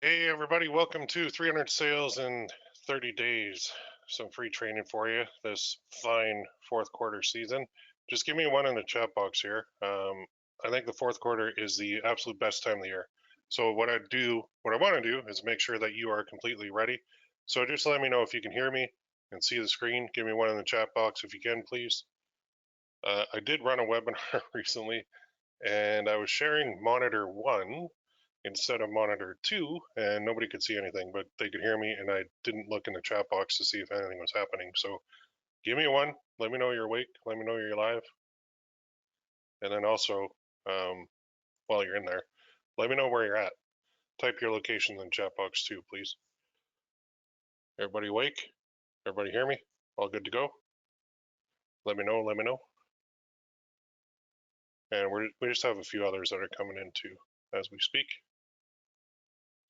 Hey everybody, welcome to 300 Sales in 30 Days. Some free training for you this fine fourth quarter season. Just give me one in the chat box here. I think the fourth quarter is the absolute best time of the year. So what I want to do is make sure that you are completely ready. So just let me know if you can hear me and see the screen. Give me one in the chat box if you can, please. I did run a webinar recently and I was sharing monitor 1 instead of monitor 2, and nobody could see anything, but they could hear me, and I didn't look in the chat box to see if anything was happening. So give me one. Let me know you're awake. Let me know you're live. And then also, while you're in there, let me know where you're at. Type your location in the chat box too, please. Everybody awake? Everybody hear me? All good to go? Let me know. Let me know. And we just have a few others that are coming in too as we speak.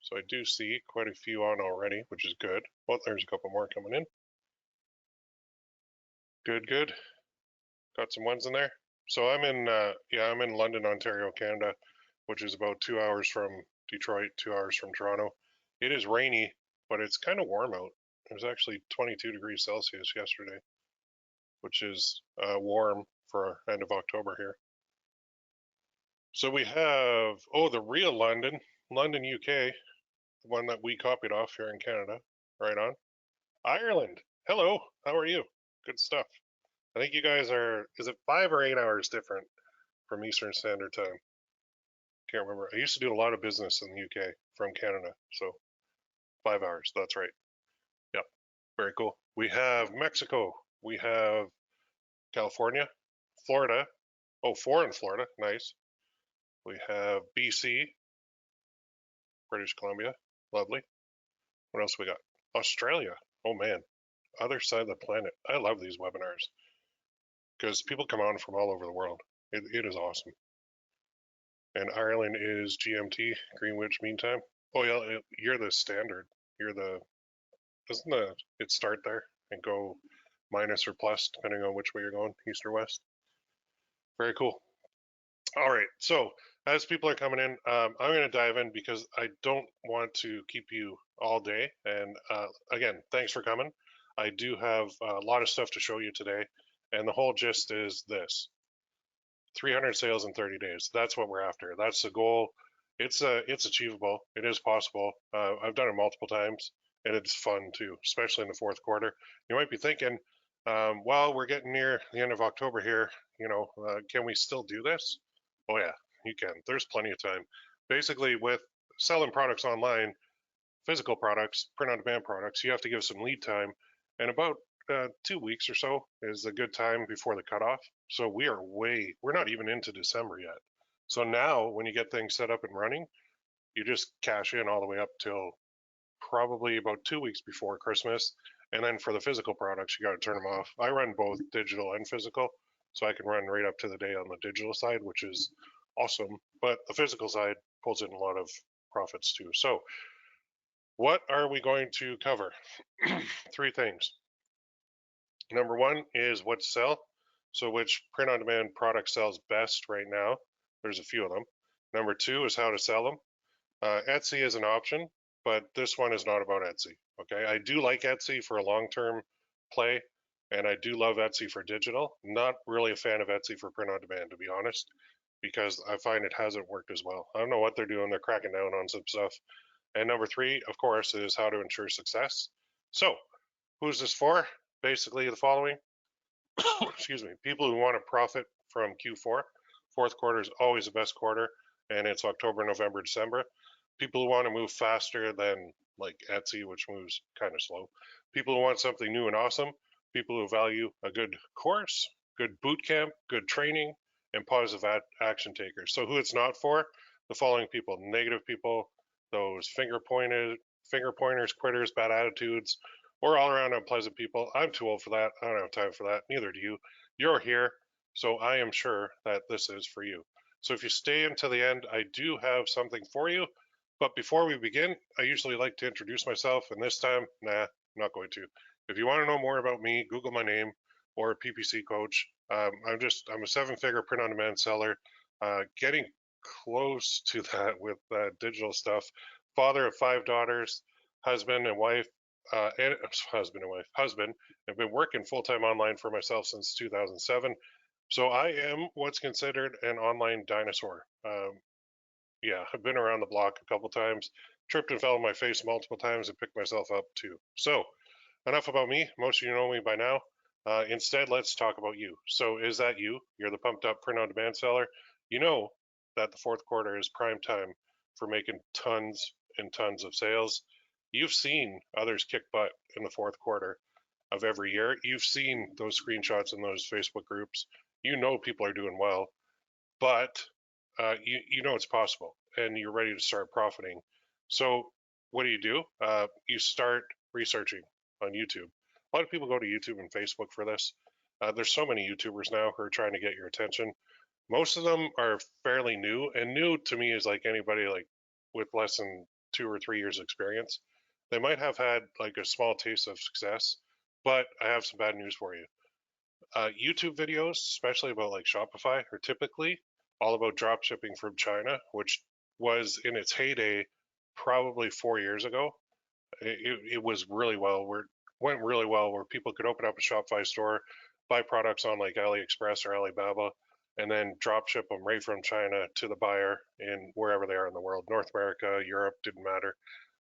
So I do see quite a few on already, which is good. Well, there's a couple more coming in. Good, good. Got some ones in there. So I'm in London, Ontario, Canada, which is about 2 hours from Detroit, 2 hours from Toronto. It is rainy, but it's kind of warm out. It was actually 22 degrees Celsius yesterday, which is warm for end of October here. So we have, the real London, UK, the one that we copied off here in Canada. Right on. Ireland. Hello. How are you? Good stuff. I think you guys is it 5 or 8 hours different from Eastern Standard Time? Can't remember. I used to do a lot of business in the UK from Canada, so 5 hours. That's right. Yep. Very cool. We have Mexico. We have California, Florida. Oh, 4 in Florida. Nice. We have BC, British Columbia. Lovely. What else we got? Australia. Oh man, other side of the planet. I love these webinars because people come on from all over the world. It is awesome. And Ireland is GMT, Greenwich Mean Time. Oh yeah, you're the standard. You're the doesn't it start there and go minus or plus depending on which way you're going, east or west? Very cool. All right, so as people are coming in, I'm going to dive in because I don't want to keep you all day. And again, thanks for coming. I do have a lot of stuff to show you today, and the whole gist is this: 300 sales in 30 days. That's what we're after. That's the goal. It's achievable. It is possible. I've done it multiple times, and it's fun too, especially in the fourth quarter. You might be thinking, well, we're getting near the end of October here. Can we still do this? Oh yeah, you can. There's plenty of time. Basically, with selling products online, physical products, print-on-demand products, you have to give some lead time, and about 2 weeks or so is a good time before the cutoff. So we're not even into December yet. So now, when you get things set up and running, you just cash in all the way up till probably about 2 weeks before Christmas. And then for the physical products, you got to turn them off. I run both digital and physical, so I can run right up to the day on the digital side, which is awesome. But the physical side pulls in a lot of profits too. So what are we going to cover? 3 things. Number 1 is what to sell. So which print-on-demand product sells best right now? There's a few of them. Number 2 is how to sell them. Etsy is an option, but this one is not about Etsy. Okay, I do like Etsy for a long-term play, and I do love Etsy for digital. Not really a fan of Etsy for print-on-demand, to be honest, because I find it hasn't worked as well. I don't know what they're doing. They're cracking down on some stuff. And number 3, of course, is how to ensure success. So who's this for? Basically the following. Excuse me. People who want to profit from Q4. Fourth quarter is always the best quarter, and it's October, November, December. People who want to move faster than like Etsy, which moves kind of slow. People who want something new and awesome. People who value a good course, good boot camp, good training, and positive action takers. So who it's not for? The following people: negative people, those finger pointers, quitters, bad attitudes, or all around unpleasant people. I'm too old for that. I don't have time for that. Neither do you. You're here, so I am sure that this is for you. So if you stay until the end, I do have something for you. But before we begin, I usually like to introduce myself, and this time, I'm not going to. If you want to know more about me, Google my name or PPC Coach. I'm a 7-figure print-on-demand seller, getting close to that with digital stuff. father of 5 daughters, husband and wife, and husband and wife, husband. I've been working full time online for myself since 2007. So I am what's considered an online dinosaur. Yeah, I've been around the block a couple times, tripped and fell on my face multiple times, and picked myself up too. So enough about me. Most of you know me by now. Instead, let's talk about you. So, is that you? You're the pumped up print on demand seller. You know that the fourth quarter is prime time for making tons and tons of sales. You've seen others kick butt in the fourth quarter of every year. You've seen those screenshots in those Facebook groups. You know people are doing well, but you know it's possible and you're ready to start profiting. So what do? You start researching on YouTube. A lot of people go to YouTube and Facebook for this. There's so many YouTubers now who are trying to get your attention. Most of them are fairly new, and new to me is like anybody like with less than 2 or 3 years experience. They might have had like a small taste of success, but I have some bad news for you. YouTube videos, especially about like Shopify, are typically all about drop shipping from China, which was in its heyday probably 4 years ago. It was really well, where went really well, where people could open up a Shopify store, buy products on like AliExpress or Alibaba, and then drop ship them right from China to the buyer in wherever they are in the world, North America, Europe, didn't matter.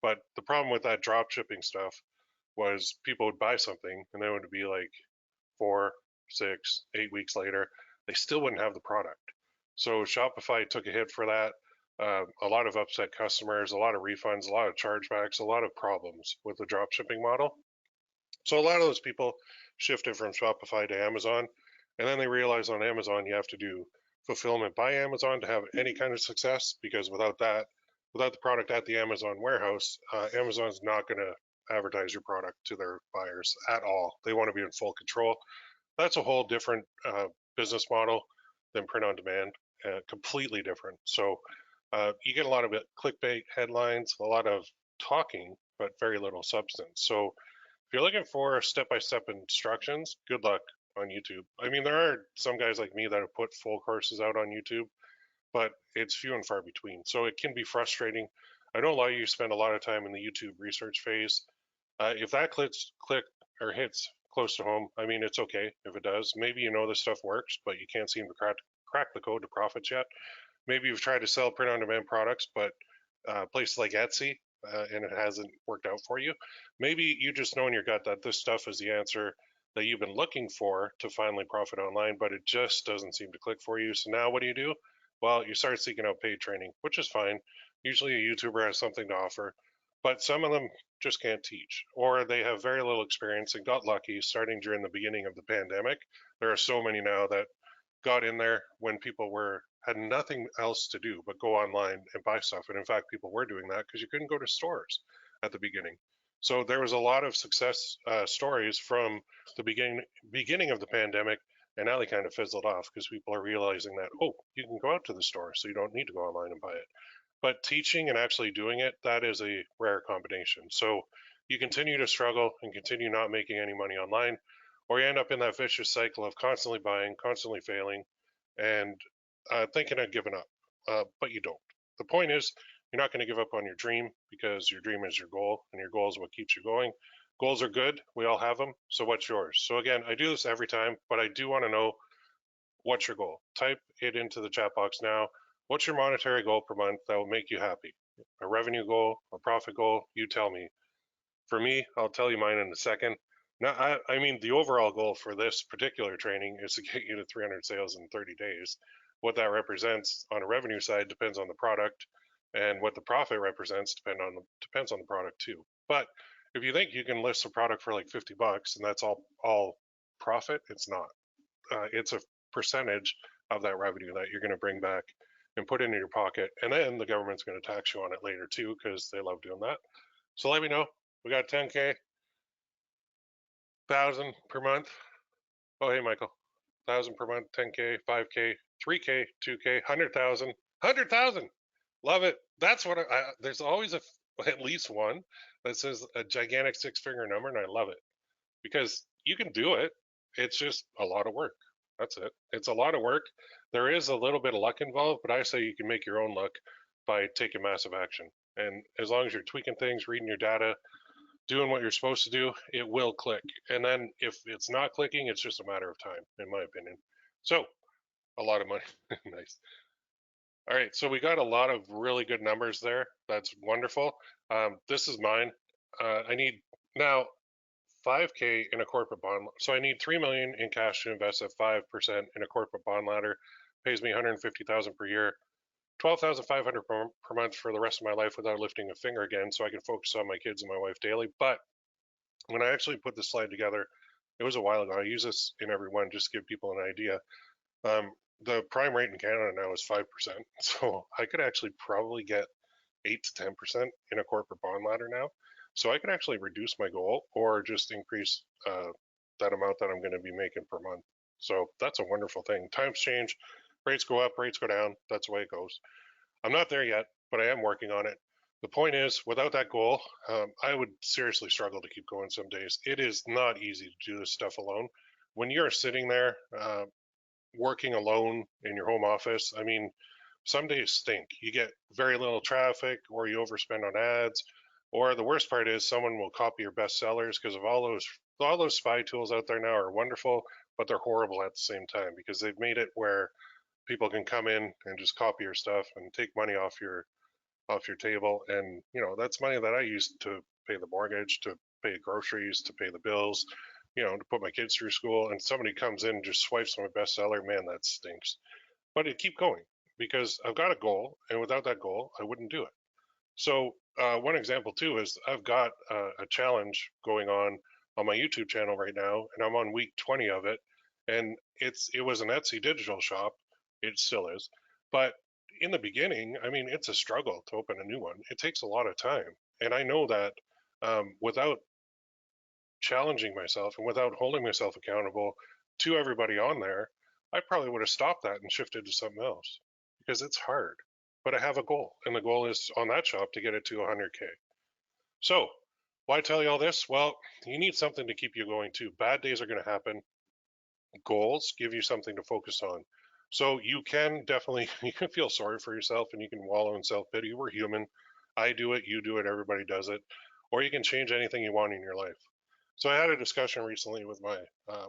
But the problem with that drop shipping stuff was people would buy something and then it would be like 4, 6, 8 weeks later, they still wouldn't have the product. So Shopify took a hit for that. A lot of upset customers, a lot of refunds, a lot of chargebacks, a lot of problems with the drop shipping model. So a lot of those people shifted from Shopify to Amazon, and then they realized on Amazon you have to do fulfillment by Amazon to have any kind of success, because without that, without the product at the Amazon warehouse, Amazon's not going to advertise your product to their buyers at all. They want to be in full control. That's a whole different business model than print on demand, completely different. So you get a lot of clickbait headlines, a lot of talking, but very little substance. So if you're looking for step-by-step instructions, good luck on YouTube. I mean, there are some guys like me that have put full courses out on YouTube, but it's few and far between. So it can be frustrating. I know a lot of you spend a lot of time in the YouTube research phase. If that click or hits close to home, I mean, it's okay if it does. Maybe you know this stuff works, but you can't seem to crack the code to profits yet. Maybe you've tried to sell print on demand products, but places like Etsy, and it hasn't worked out for you. Maybe you just know in your gut that this stuff is the answer that you've been looking for to finally profit online, but it just doesn't seem to click for you. So now what do? Well, you start seeking out paid training, which is fine. Usually a YouTuber has something to offer, but some of them just can't teach, or they have very little experience and got lucky starting during the beginning of the pandemic. There are so many now that got in there when people were had nothing else to do but go online and buy stuff. And in fact, people were doing that because you couldn't go to stores at the beginning. So there was a lot of success stories from the beginning of the pandemic, and now they kind of fizzled off because people are realizing that, oh, you can go out to the store, so you don't need to go online and buy it. But teaching and actually doing it, that is a rare combination. So you continue to struggle and continue not making any money online, or you end up in that vicious cycle of constantly buying, constantly failing, and thinking of giving up. But you don't. The point is, you're not going to give up on your dream, because your dream is your goal, and your goal is what keeps you going. Goals are good. We all have them. So what's yours? So again, I do this every time, but I do want to know, what's your goal? Type it into the chat box now. What's your monetary goal per month that will make you happy? A revenue goal, a profit goal? You tell me. For me, I'll tell you mine in a second. Now, I mean, the overall goal for this particular training is to get you to 300 sales in 30 days. What that represents on a revenue side depends on the product, and what the profit represents depends on the product too. But if you think you can list a product for like $50 and that's all profit, it's not. It's a percentage of that revenue that you're going to bring back and put into your pocket, and then the government's going to tax you on it later too, because they love doing that. So let me know. We got 10K, 1,000 per month. Oh, hey, Michael. 1,000 per month, 10K, 5K, 3K, 2K, 100,000. 100,000. Love it. That's what there's always at least one that says a gigantic six-figure number, and I love it because you can do it. It's just a lot of work. That's it. It's a lot of work. There is a little bit of luck involved, but I say you can make your own luck by taking massive action. And as long as you're tweaking things, reading your data, doing what you're supposed to do, it will click. And then if it's not clicking, it's just a matter of time, in my opinion. So a lot of money. Nice. All right, so we got a lot of really good numbers there. That's wonderful. This is mine. I need now 5K in a corporate bond. So I need 3 million in cash to invest at 5% in a corporate bond ladder. Pays me 150,000 per year, 12,500 per month for the rest of my life without lifting a finger again, so I can focus on my kids and my wife daily. But when I actually put this slide together, it was a while ago. I use this in every one just to give people an idea. The prime rate in Canada now is 5%. So I could actually probably get 8 to 10% in a corporate bond ladder now. So I could actually reduce my goal or just increase that amount that I'm going to be making per month. So that's a wonderful thing. Times change, rates go up, rates go down. That's the way it goes. I'm not there yet, but I am working on it. The point is, without that goal, I would seriously struggle to keep going some days. It is not easy to do this stuff alone. When you're sitting there working alone in your home office, I mean, some days stink. You get very little traffic, or you overspend on ads, or the worst part is someone will copy your best sellers because of all those spy tools out there now are wonderful, but they're horrible at the same time because they've made it where people can come in and just copy your stuff and take money off your table. And that's money that I use to pay the mortgage, to pay groceries, to pay the bills, to put my kids through school. And somebody comes in and just swipes my bestseller. Man, that stinks. But it keep going because I've got a goal, and without that goal, I wouldn't do it. So one example too is I've got a challenge going on my YouTube channel right now, and I'm on week 20 of it. And it was an Etsy digital shop. It still is, but in the beginning, I mean, it's a struggle to open a new one. It takes a lot of time, and I know that without challenging myself and without holding myself accountable to everybody on there, I probably would have stopped that and shifted to something else because it's hard. But I have a goal, and the goal is on that shop to get it to 100K. So, why tell you all this? Well, you need something to keep you going too. Bad days are going to happen. Goals give you something to focus on. So you can definitely you can feel sorry for yourself and you can wallow in self-pity. We're human. I do it, you do it, everybody does it. Or you can change anything you want in your life. So I had a discussion recently with my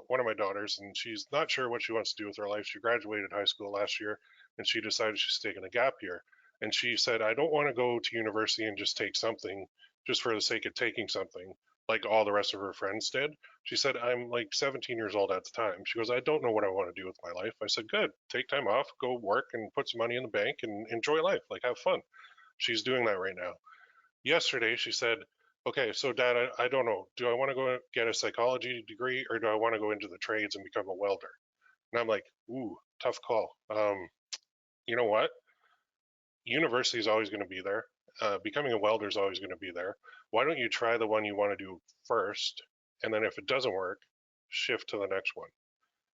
one of my daughters, and she's not sure what she wants to do with her life. She graduated high school last year, and she decided she's taking a gap year. And she said, "I don't want to go to university and just take something just for the sake of taking something, like all the rest of her friends did." She said, "I'm like 17 years old at the time." She goes, "I don't know what I want to do with my life." I said, "Good, take time off, go work and put some money in the bank and enjoy life, like have fun." She's doing that right now. Yesterday, she said, "Okay, so Dad, I don't know. Do I want to go get a psychology degree or do I want to go into the trades and become a welder?" And I'm like, "Ooh, tough call. You know what? University is always going to be there. Becoming a welder is always going to be there. Why don't you try the one you want to do first? And then if it doesn't work, shift to the next one."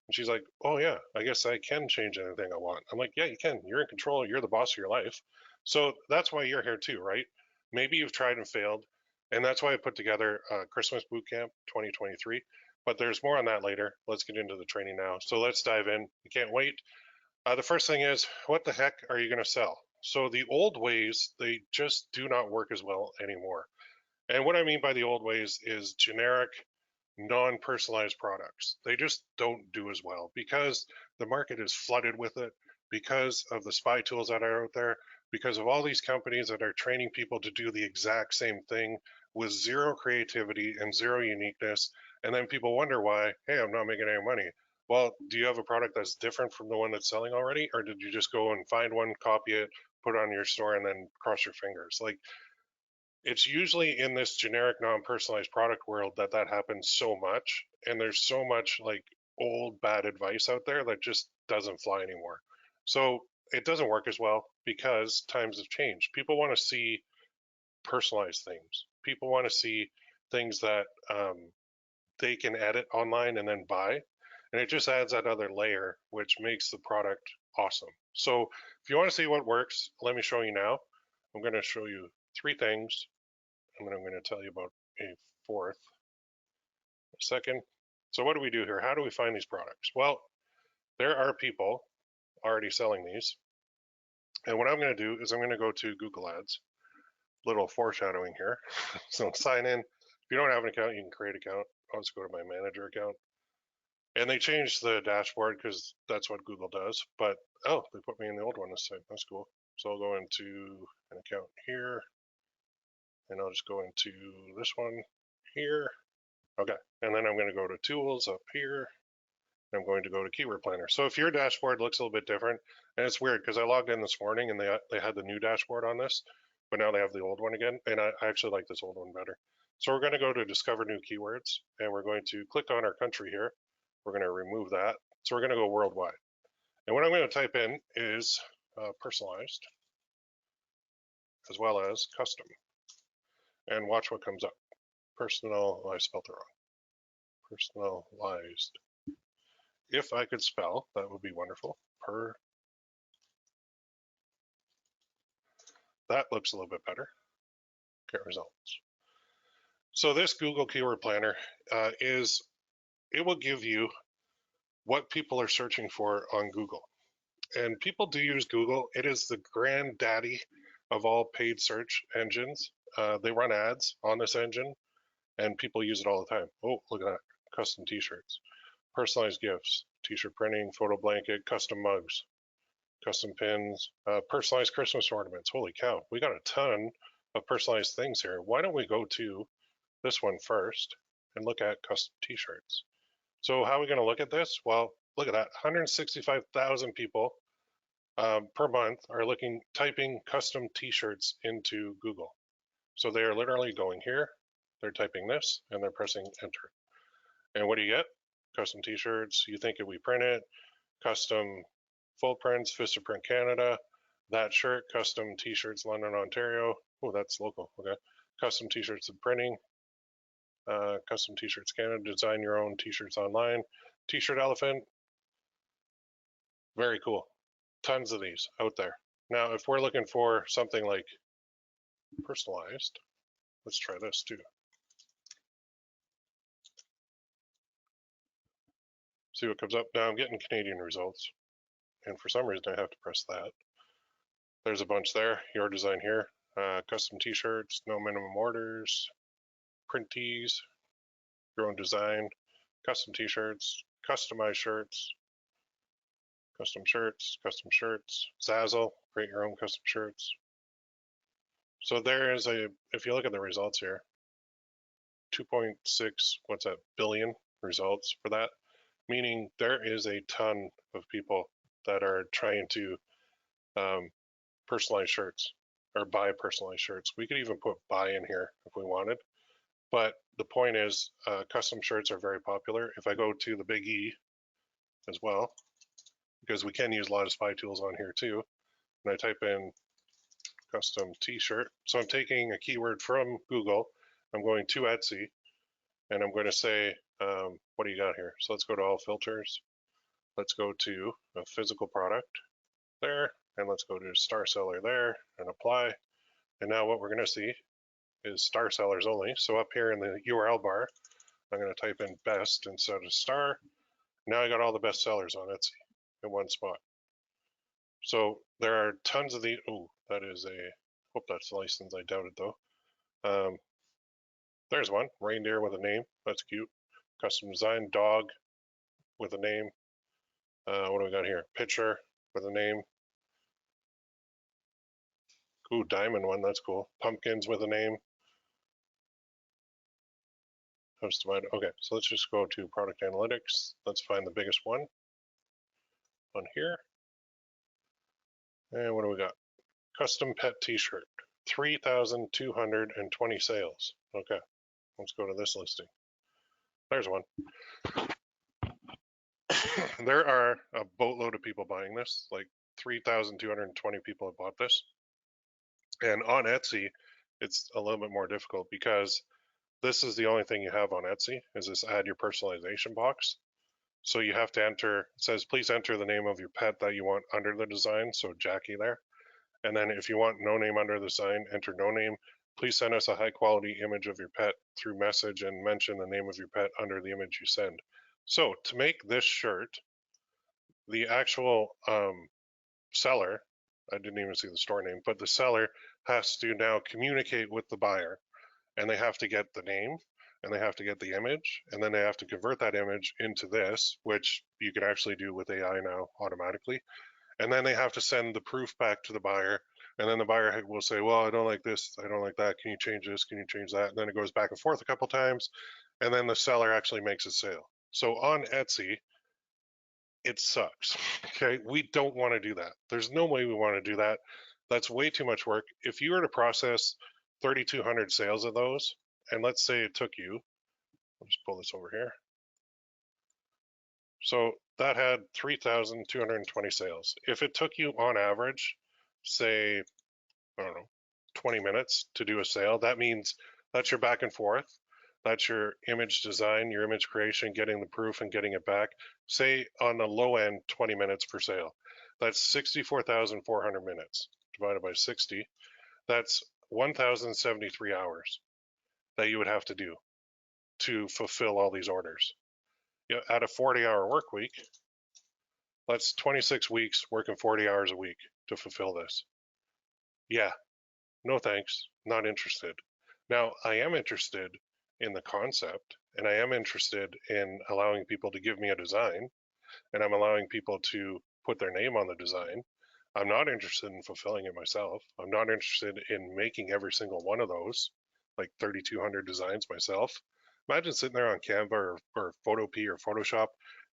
And she's like, "Oh, yeah, I guess I can change anything I want." I'm like, "Yeah, you can. You're in control. You're the boss of your life." So that's why you're here too, right? Maybe you've tried and failed. And that's why I put together Christmas Bootcamp 2023. But there's more on that later. Let's get into the training now. So let's dive in. I can't wait. The first thing is, what the heck are you going to sell? So the old ways, they just do not work as well anymore. And what I mean by the old ways is generic, non-personalized products. They just don't do as well because the market is flooded with it, because of the spy tools that are out there, because of all these companies that are training people to do the exact same thing with zero creativity and zero uniqueness. And then people wonder why, hey, I'm not making any money. Well, do you have a product that's different from the one that's selling already? Or did you just go and find one, copy it, put it on your store, and then cross your fingers? Like, it's usually in this generic non-personalized product world that happens so much, and there's so much like old bad advice out there that just doesn't fly anymore. So it doesn't work as well because times have changed. People want to see personalized things. People want to see things that they can edit online and then buy, and it just adds that other layer which makes the product awesome. So if you want to see what works, let me show you now. I'm going to show you three things, and then I'm going to tell you about a fourth second. So what do we do here? How do we find these products? Well, there are people already selling these. And what I'm going to do is I'm going to go to Google Ads, little foreshadowing here. So sign in. If you don't have an account, you can create an account. I'll just go to my manager account. And they changed the dashboard because that's what Google does. But, oh, they put me in the old one this time. That's cool. So I'll go into an account here. And I'll just go into this one here. Okay. And then I'm going to go to tools up here. I'm going to go to keyword planner. So if your dashboard looks a little bit different, and it's weird because I logged in this morning and they had the new dashboard on this, but now they have the old one again. And I actually like this old one better. So we're going to go to discover new keywords, and we're going to click on our country here. We're going to remove that. So we're going to go worldwide. And what I'm going to type in is personalized as well as custom. And watch what comes up. Personal, oh, I spelled it wrong. Personalized. If I could spell, that would be wonderful. That looks a little bit better. Get results. So this Google Keyword Planner it will give you what people are searching for on Google. And people do use Google. It is the granddaddy of all paid search engines. They run ads on this engine, and people use it all the time. Oh, look at that. Custom t-shirts, personalized gifts, t-shirt printing, photo blanket, custom mugs, custom pins, personalized Christmas ornaments. Holy cow, we got a ton of personalized things here. Why don't we go to this one first and look at custom t-shirts? So how are we going to look at this? Well, look at that. 165,000 people per month are typing custom t-shirts into Google. So they are literally going here, they're typing this, and they're pressing enter. And what do you get? Custom t-shirts. You think if we print it, custom full prints, Vistaprint Canada, that shirt, custom t-shirts, London, Ontario. Oh, that's local. Okay. Custom t-shirts and printing, custom t-shirts Canada, design your own t-shirts online, t-shirt elephant. Very cool. Tons of these out there. Now, if we're looking for something like personalized, let's try this too. See what comes up. Now I'm getting Canadian results. And for some reason I have to press that. There's a bunch there. Your design here. Custom t-shirts, no minimum orders, print tees, your own design, custom t-shirts, customized shirts, custom shirts, Zazzle, create your own custom shirts. So there is if you look at the results here, 2.6, what's that, billion results for that, meaning there is a ton of people that are trying to personalize shirts or buy personalized shirts. We could even put buy in here if we wanted. But the point is, custom shirts are very popular. If I go to the big E as well, because we can use a lot of spy tools on here too, and I type in custom t-shirt. So I'm taking a keyword from Google, I'm going to Etsy, and I'm going to say, what do you got here? So let's go to all filters. Let's go to a physical product there, and let's go to star seller there and apply. And now what we're going to see is star sellers only. So up here in the URL bar, I'm going to type in best instead of star. Now I got all the best sellers on Etsy in one spot. So there are tons of these. Oh, that is hope that's licensed. I doubt it though. There's one, reindeer with a name. That's cute. Custom design, dog with a name. What do we got here? Picture with a name. Ooh, diamond one, that's cool. Pumpkins with a name. Host divided. Okay, so let's just go to product analytics. Let's find the biggest one on here. And what do we got? Custom pet t-shirt, 3,220 sales. Okay, let's go to this listing. There's one. There are a boatload of people buying this, like 3,220 people have bought this. And on Etsy, it's a little bit more difficult because this is the only thing you have on Etsy is this add your personalization box. So you have to enter, it says, please enter the name of your pet that you want under the design. So Jackie there. And then if you want no name under the design, enter no name. Please send us a high quality image of your pet through message and mention the name of your pet under the image you send. So to make this shirt, the actual seller I didn't even see the store name, but the seller has to now communicate with the buyer, and they have to get the name, and they have to get the image, and then they have to convert that image into this, which you can actually do with AI now automatically. And then they have to send the proof back to the buyer, and then the buyer will say, well, I don't like this, I don't like that, can you change this, can you change that? And then it goes back and forth a couple times, and then the seller actually makes a sale. So on Etsy, it sucks. Okay, we don't want to do that. There's no way we want to do that. That's way too much work. If you were to process 3,200 sales of those, and let's say it took you, I'll just pull this over here. So that had 3,220 sales. If it took you on average, say, I don't know, 20 minutes to do a sale, that means that's your back and forth. That's your image design, your image creation, getting the proof and getting it back. Say on the low end, 20 minutes per sale. That's 64,400 minutes divided by 60. That's 1,073 hours that you would have to do to fulfill all these orders. You know, at a 40-hour work week, that's 26 weeks working 40 hours a week to fulfill this. Yeah, no thanks, not interested. Now, I am interested in the concept, and I am interested in allowing people to give me a design, and I'm allowing people to put their name on the design. I'm not interested in fulfilling it myself. I'm not interested in making every single one of those, like 3,200 designs myself. Imagine sitting there on Canva or Photopea or Photoshop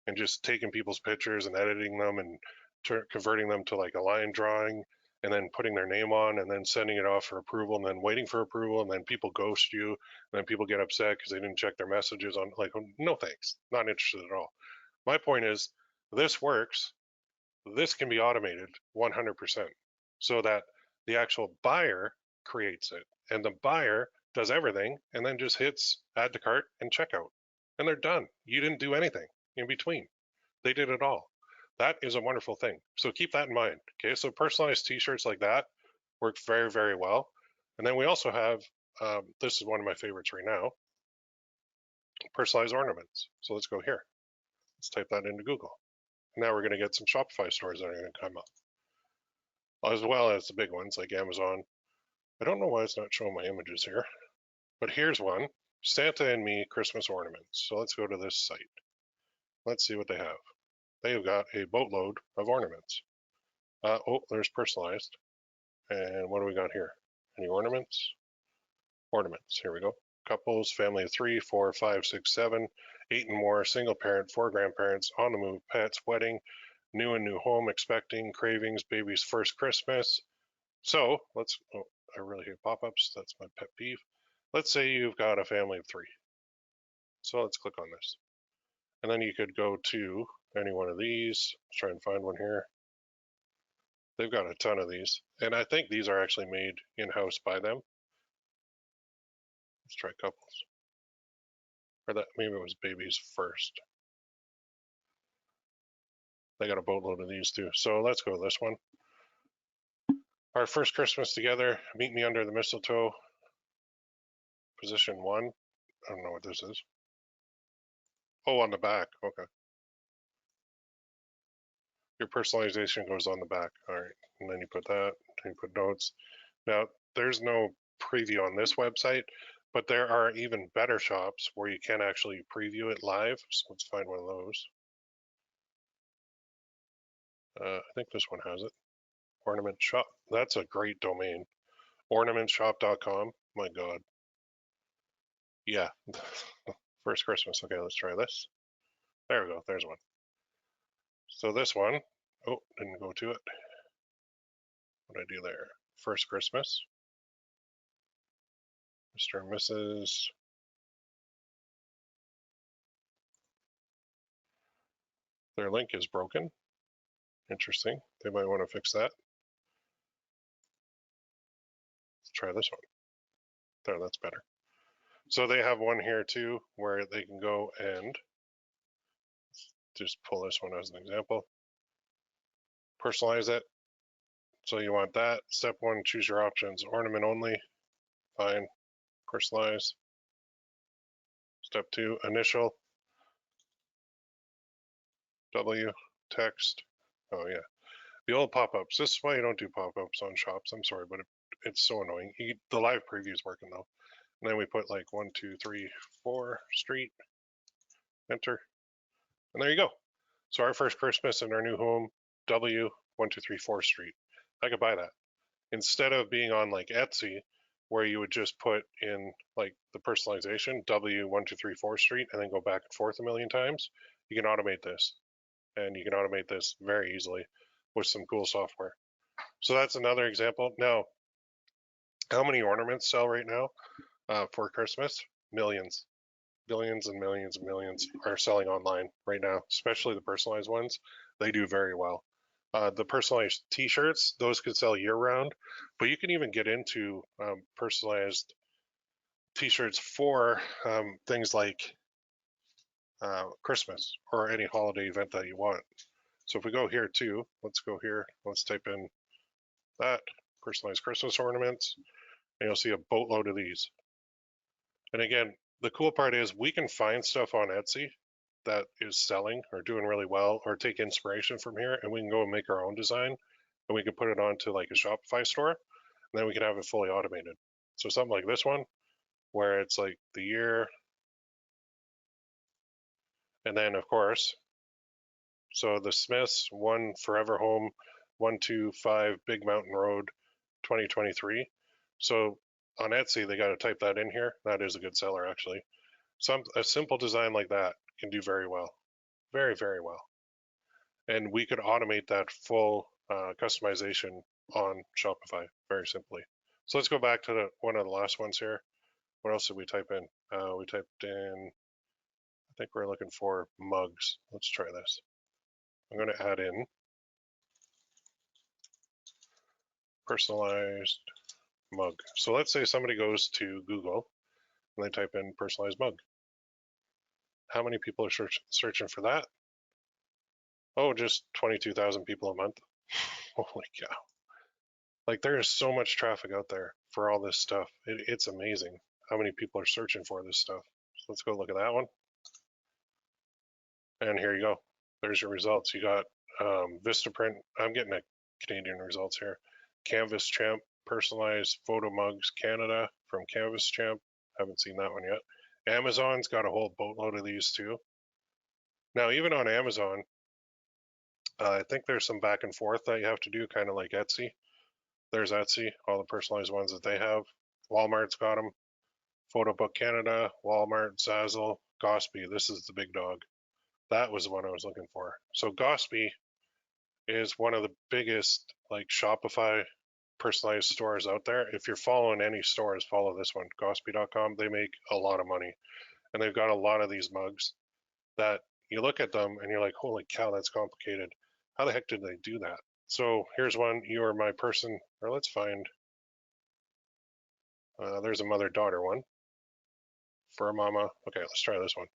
and just taking people's pictures and editing them and converting them to like a line drawing and then putting their name on and then sending it off for approval and then waiting for approval and then people ghost you and then people get upset because they didn't check their messages on, like, no thanks, not interested at all. My point is, this works. This can be automated 100% so that the actual buyer creates it and the buyer does everything and then just hits add to cart and checkout and they're done. You didn't do anything in between. They did it all. That is a wonderful thing. So keep that in mind. Okay, so personalized t-shirts like that work very, very well. And then we also have, this is one of my favorites right now, personalized ornaments. So let's go here. Let's type that into Google. Now we're going to get some Shopify stores that are going to come up, as well as the big ones like Amazon. I don't know why it's not showing my images here, but here's one, Santa and Me Christmas ornaments. So let's go to this site. Let's see what they have. They've got a boatload of ornaments. Oh, there's personalized. And what do we got here? Any ornaments? Ornaments, here we go. Couples, family of 3, 4, 5, 6, 7, 8 and more, single parent, 4 grandparents, on the move, pets, wedding, new and new home, expecting, cravings, baby's first Christmas. So let's, oh, I really hate pop-ups. That's my pet peeve. Let's say you've got a family of 3. So let's click on this. And then you could go to any one of these. Let's try and find one here. They've got a ton of these. And I think these are actually made in-house by them. Let's try couples. Or that, maybe it was babies first. They got a boatload of these too. So let's go to this one. Our first Christmas together, meet me under the mistletoe. Position 1. I don't know what this is. Oh, on the back. Okay. Your personalization goes on the back. All right. And then you put that, and you put notes. Now, there's no preview on this website, but there are even better shops where you can actually preview it live. So let's find one of those. I think this one has it. Ornament Shop. That's a great domain. Ornamentshop.com. My God. Yeah. First Christmas. Okay, let's try this. There we go. There's one. So this one, oh, didn't go to it. What did I do there? First Christmas. Mr. and Mrs. Their link is broken. Interesting. They might want to fix that. Let's try this one. There, that's better. So they have one here too where they can go and just pull this one as an example. Personalize it. So you want that. Step 1, choose your options. Ornament only. Fine. Personalize. Step 2, initial. W, text. Oh yeah. The old pop-ups. This is why you don't do pop-ups on shops. I'm sorry, but it's so annoying. The live preview is working though. And then we put like 1, 2, 3, 4 street, enter, and there you go. So our first Christmas in our new home, W 1, 2, 3, 4 street. I could buy that instead of being on like Etsy, where you would just put in like the personalization W 1, 2, 3, 4 street, and then go back and forth a million times. You can automate this, and you can automate this very easily with some cool software. So that's another example. Now, how many ornaments sell right now for Christmas? Millions. Billions and millions and millions are selling online right now, especially the personalized ones. They do very well. The personalized T-shirts, those could sell year-round, but you can even get into personalized T-shirts for things like Christmas or any holiday event that you want. So if we go here too, let's go here. Let's type in that personalized Christmas ornaments, and you'll see a boatload of these. And again, the cool part is we can find stuff on Etsy that is selling or doing really well, or take inspiration from here, and we can go and make our own design, and we can put it onto like a Shopify store, and then we can have it fully automated. So something like this one, where it's like the year, and then of course, so the Smiths, 1 Forever Home, 125 Big Mountain Road, 2023. So on Etsy, they got to type that in here. That is a good seller, actually. A simple design like that can do very well, very, very well. And we could automate that full customization on Shopify very simply. So let's go back to one of the last ones here. What else did we type in? We typed in, I think we're looking for mugs. Let's try this. I'm going to add in personalized mug. So let's say somebody goes to Google and they type in personalized mug. How many people are searching for that? Oh, just 22,000 people a month. Holy cow. Like there is so much traffic out there for all this stuff. It's amazing how many people are searching for this stuff. So let's go look at that one. And here you go. There's your results. You got Vistaprint. I'm getting a Canadian results here. Canvas Champ, personalized photo mugs, Canada from Canvas Champ. Haven't seen that one yet. Amazon's got a whole boatload of these too. Now, even on Amazon, I think there's some back and forth that you have to do, kind of like Etsy. There's Etsy, all the personalized ones that they have. Walmart's got them. Photo Book Canada, Walmart, Zazzle, Gospy. This is the big dog. That was the one I was looking for. So Gospy is one of the biggest like Shopify personalized stores out there. If you're following any stores, follow this one, Gospy.com. They make a lot of money, and they've got a lot of these mugs that you look at them and you're like, holy cow, that's complicated. How the heck did they do that? So here's one. You are my person, or let's find. There's a mother-daughter one for a mama. Okay, let's try this one.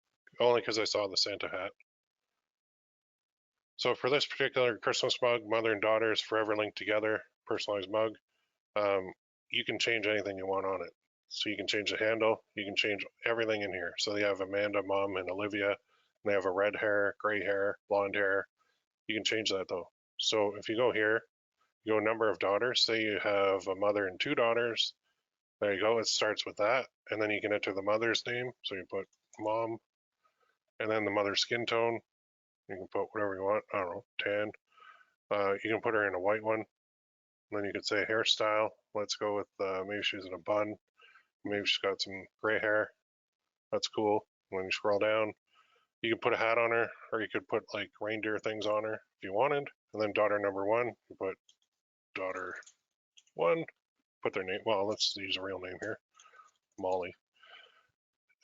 Only because I saw the Santa hat. So for this particular Christmas mug, mother and daughter is forever linked together, personalized mug. You can change anything you want on it. So you can change the handle, you can change everything in here. So they have Amanda, Mom, and Olivia. And they have a red hair, gray hair, blonde hair. You can change that though. So if you go here, you go number of daughters. Say you have a mother and 2 daughters. There you go. It starts with that. And then you can enter the mother's name. So you put Mom, and then the mother's skin tone. You can put whatever you want. I don't know, tan. You can put her in a white one. And then you could say hairstyle. Let's go with maybe she's in a bun. Maybe she's got some gray hair. That's cool. When you scroll down, you can put a hat on her, or you could put like reindeer things on her if you wanted. And then daughter number 1, you put daughter 1, put their name. Well, let's use a real name here, Molly.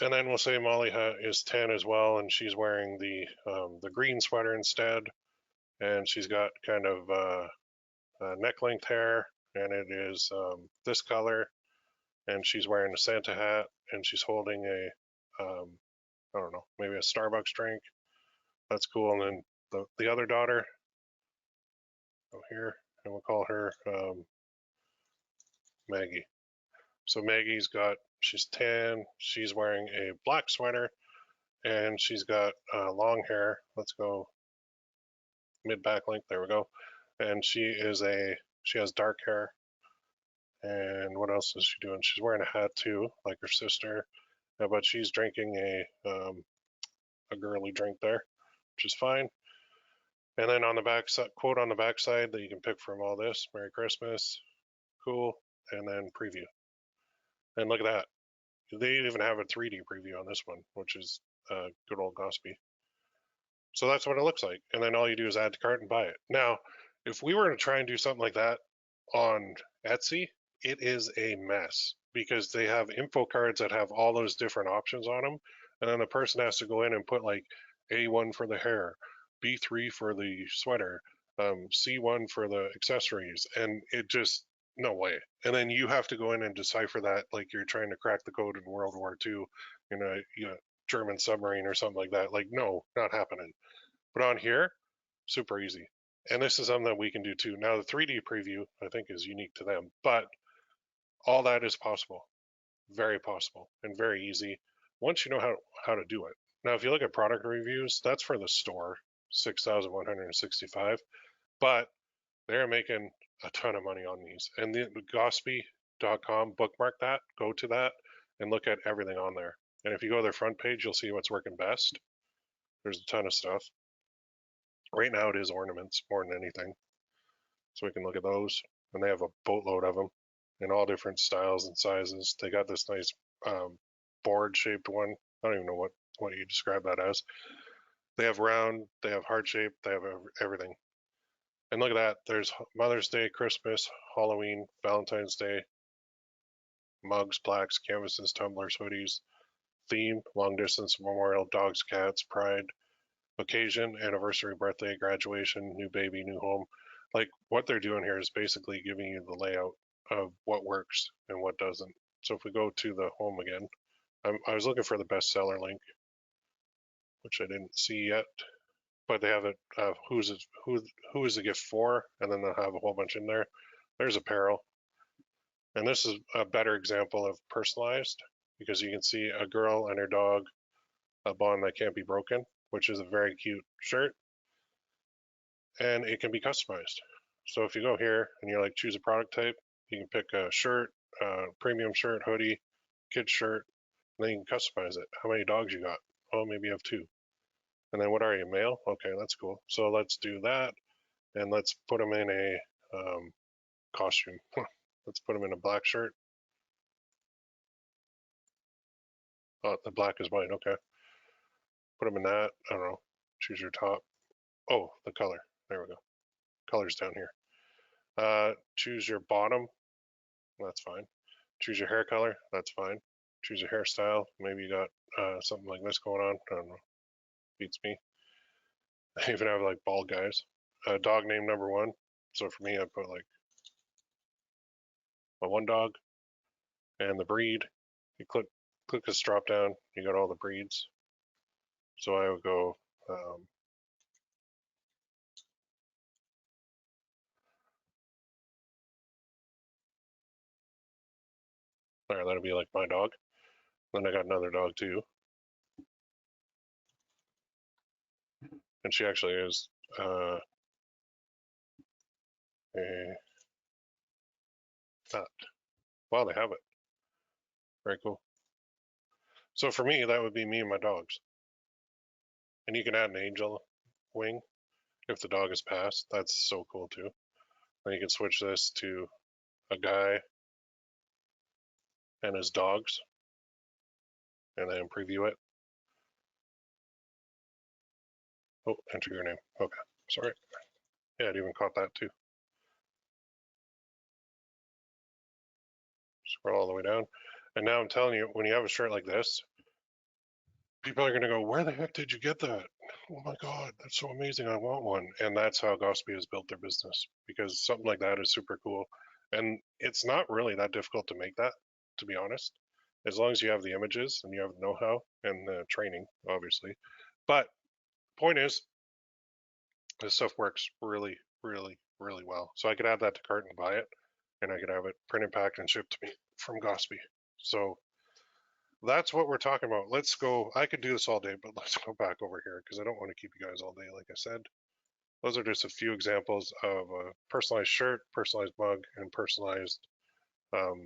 And then we'll say Molly is 10 as well, and she's wearing the green sweater instead, and she's got kind of neck length hair, and it is this color, and she's wearing a Santa hat, and she's holding a I don't know, maybe a Starbucks drink. That's cool. And then the other daughter, go here, and we'll call her Maggie. So she's tan, she's wearing a black sweater, and she's got long hair. Let's go mid back length. There we go. and she has dark hair. And what else is she doing? She's wearing a hat too, like her sister, but she's drinking a girly drink there, which is fine. And then on the back side, quote on the back side that you can pick from all this: Merry Christmas, cool, and then preview. And look at that. They even have a 3D preview on this one, which is good old Gospy. So that's what it looks like. And then all you do is add to cart and buy it. Now, if we were to try and do something like that on Etsy, it is a mess because they have info cards that have all those different options on them. And then the person has to go in and put like A1 for the hair, B3 for the sweater, C1 for the accessories. And it just, no way. And then you have to go in and decipher that like you're trying to crack the code in World War II in a German submarine or something like that. Like, no, not happening. But on here, super easy. And this is something that we can do too. Now, the 3D preview, I think, is unique to them, but all that is possible. Very possible and very easy once you know how to do it. Now, if you look at product reviews, that's for the store, 6,165, but they're making a ton of money on these. And the Gospy.com, bookmark that, go to that, and look at everything on there. And if you go to their front page, you'll see what's working best. There's a ton of stuff. Right now it is ornaments more than anything. So we can look at those. And they have a boatload of them in all different styles and sizes. They got this nice board shaped one. I don't even know what you describe that as. They have round, they have heart shaped, they have everything. And look at that. There's Mother's Day, Christmas, Halloween, Valentine's Day, mugs, plaques, canvases, tumblers, hoodies, theme, long distance, memorial, dogs, cats, pride, occasion, anniversary, birthday, graduation, new baby, new home. Like what they're doing here is basically giving you the layout of what works and what doesn't. So if we go to the home again, I was looking for the bestseller link, which I didn't see yet, but they have it. Who is the gift for? And then they'll have a whole bunch in there. There's apparel, and this is a better example of personalized because you can see a girl and her dog, a bond that can't be broken, which is a very cute shirt, and it can be customized. So if you go here and you're like choose a product type, you can pick a shirt, premium shirt, hoodie, kid shirt, and then you can customize it. How many dogs you got? Oh, maybe you have two. And then what are you, male? Okay, that's cool. So let's do that, and let's put them in a costume. Let's put them in a black shirt. Oh, the black is white. Okay, put them in that. I don't know. Choose your top. Oh, the color. There we go. Color's down here. Choose your bottom. That's fine. Choose your hair color. That's fine. Choose your hairstyle. Maybe you got something like this going on. I don't know. Beats me. I even have like bald guys. Dog name number one. So for me, I put like my one dog and the breed. You click this drop down. You got all the breeds. So I would go. There, that'll be like my dog. Then I got another dog too, and she actually is a that. Wow, they have it. Very cool. So for me, that would be me and my dogs. And you can add an angel wing if the dog is passed. That's so cool too. Then you can switch this to a guy and his dogs, and then preview it. Oh, enter your name. Okay, sorry. Yeah, it even caught that too. Scroll all the way down. And now I'm telling you, when you have a shirt like this, people are going to go, where the heck did you get that? Oh my God, that's so amazing. I want one. And that's how Gospy has built their business because something like that is super cool. And it's not really that difficult to make that, to be honest, as long as you have the images and you have the know-how and the training, obviously. But point is, this stuff works really, really, really well. So I could add that to cart and buy it, and I could have it printed, packed, and shipped to me from Gospy. So that's what we're talking about. Let's go. I could do this all day, but let's go back over here because I don't want to keep you guys all day, like I said. Those are just a few examples of a personalized shirt, personalized mug, and personalized, what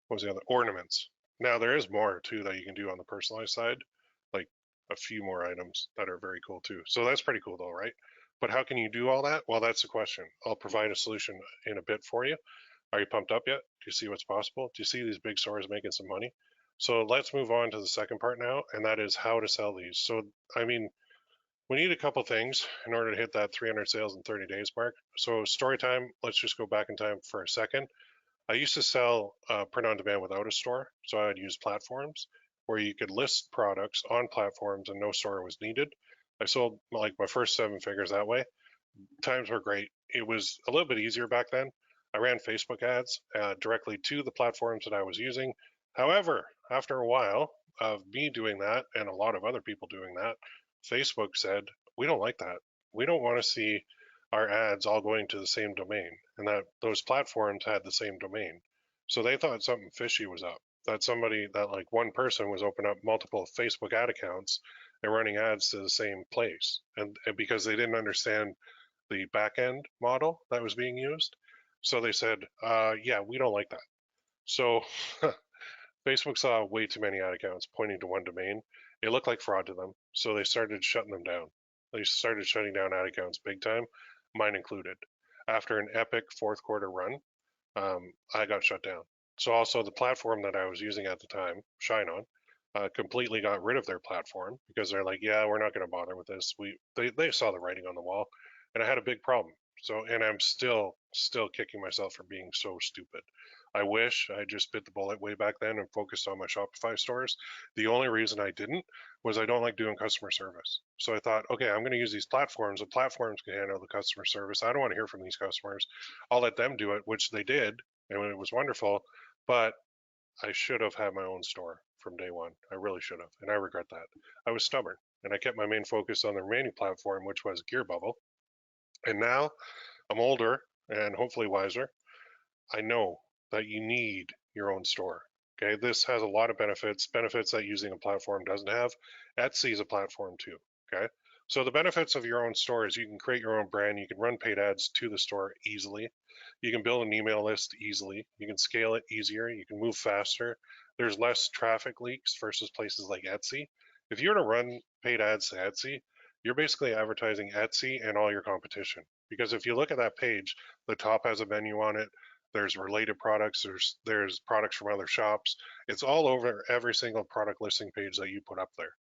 was the other, ornaments. Now there is more too that you can do on the personalized side, like a few more items that are very cool too. So that's pretty cool though, right? But how can you do all that? Well, that's the question. I'll provide a solution in a bit for you. Are you pumped up yet? Do you see what's possible? Do you see these big stores making some money? So let's move on to the second part now, and that is how to sell these. So, I mean, we need a couple things in order to hit that 300 sales in 30 days mark. So, story time, let's just go back in time for a second. I used to sell print on demand without a store. So, I'd use platforms where you could list products on platforms and no store was needed. I sold like my first 7 figures that way. Times were great. It was a little bit easier back then. I ran Facebook ads directly to the platforms that I was using. However, after a while of me doing that and a lot of other people doing that, Facebook said, we don't like that. We don't want to see our ads all going to the same domain, and that those platforms had the same domain. So they thought something fishy was up. That somebody, that like one person was opening up multiple Facebook ad accounts and running ads to the same place. And because they didn't understand the back end model that was being used. So they said, yeah, we don't like that. So Facebook saw way too many ad accounts pointing to one domain. It looked like fraud to them. So they started shutting them down. They started shutting down ad accounts big time, mine included. After an epic fourth quarter run, I got shut down. So also the platform that I was using at the time, Shine On, completely got rid of their platform because they're like, yeah, we're not going to bother with this. They saw the writing on the wall, and I had a big problem. So, and I'm still kicking myself for being so stupid. I wish I just bit the bullet way back then and focused on my Shopify stores. The only reason I didn't was I don't like doing customer service. So I thought, okay, I'm going to use these platforms. The platforms can handle the customer service. I don't want to hear from these customers. I'll let them do it, which they did, and it was wonderful. But I should have had my own store from day one. I really should have, and I regret that. I was stubborn, and I kept my main focus on the remaining platform, which was Gear Bubble. And now I'm older and hopefully wiser. I know that you need your own store. Okay, this has a lot of benefits that using a platform doesn't have. Etsy is a platform too. Okay, so the benefits of your own store is you can create your own brand, you can run paid ads to the store easily, you can build an email list easily, you can scale it easier, you can move faster. There's less traffic leaks versus places like Etsy. If you were to run paid ads to Etsy, you're basically advertising Etsy and all your competition. Because if you look at that page, the top has a menu on it, there's related products, there's products from other shops. It's all over every single product listing page that you put up there.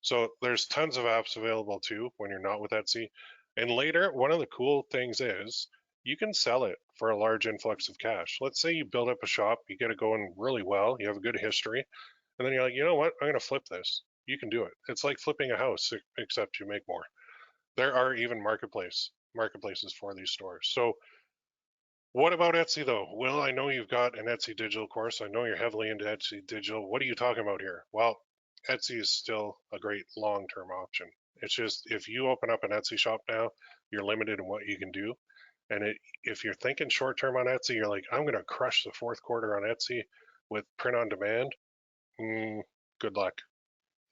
So there's tons of apps available too when you're not with Etsy. And later, one of the cool things is you can sell it for a large influx of cash. Let's say you build up a shop, you get it going really well, you have a good history, and then you're like, you know what, I'm going to flip this. You can do it. It's like flipping a house, except you make more. There are even marketplaces for these stores. So what about Etsy though? Well, I know you've got an Etsy digital course. I know you're heavily into Etsy digital. What are you talking about here? Well, Etsy is still a great long-term option. It's just if you open up an Etsy shop now, you're limited in what you can do. And if you're thinking short-term on Etsy, you're like, I'm going to crush the fourth quarter on Etsy with print on demand. Good luck.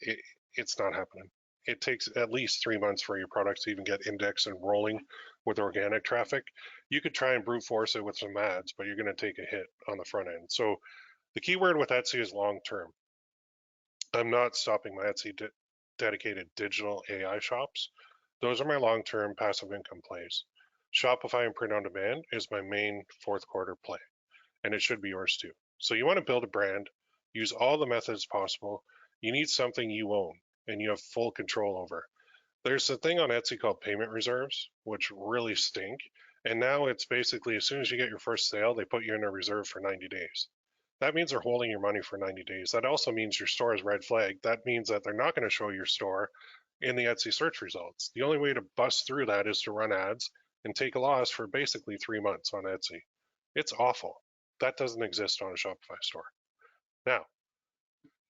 It, it's not happening. It takes at least 3 months for your products to even get indexed and rolling with organic traffic. You could try and brute force it with some ads, but you're going to take a hit on the front end. So the key word with Etsy is long term. I'm not stopping my Etsy dedicated digital AI shops. Those are my long term passive income plays. Shopify and print on demand is my main fourth quarter play, and it should be yours too. So you want to build a brand, use all the methods possible. You need something you own and you have full control over. There's a thing on Etsy called payment reserves, which really stink. And now it's basically as soon as you get your first sale, they put you in a reserve for 90 days. That means they're holding your money for 90 days. That also means your store is red flagged. That means that they're not going to show your store in the Etsy search results. The only way to bust through that is to run ads and take a loss for basically 3 months on Etsy. It's awful. That doesn't exist on a Shopify store. Now,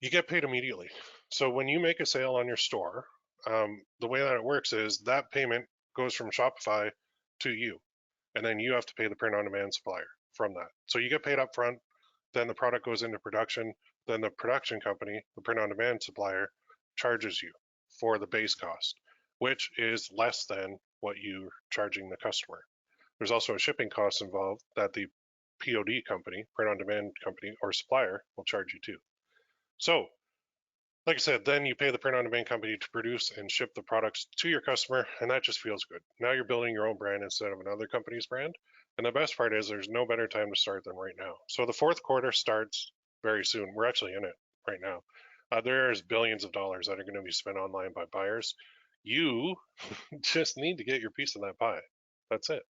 you get paid immediately. So when you make a sale on your store, the way that it works is that payment goes from Shopify to you, and then you have to pay the print on demand supplier from that. So you get paid up front, then the product goes into production, then the production company, the print on demand supplier, charges you for the base cost. which is less than what you're charging the customer. There's also a shipping cost involved that the POD company, print on demand company, or supplier will charge you too. So, like I said, then you pay the print on demand company to produce and ship the products to your customer, and that just feels good. Now you're building your own brand instead of another company's brand. And the best part is there's no better time to start than right now. So the fourth quarter starts very soon. We're actually in it right now. There's billions of dollars that are going to be spent online by buyers. You just need to get your piece of that pie. That's it.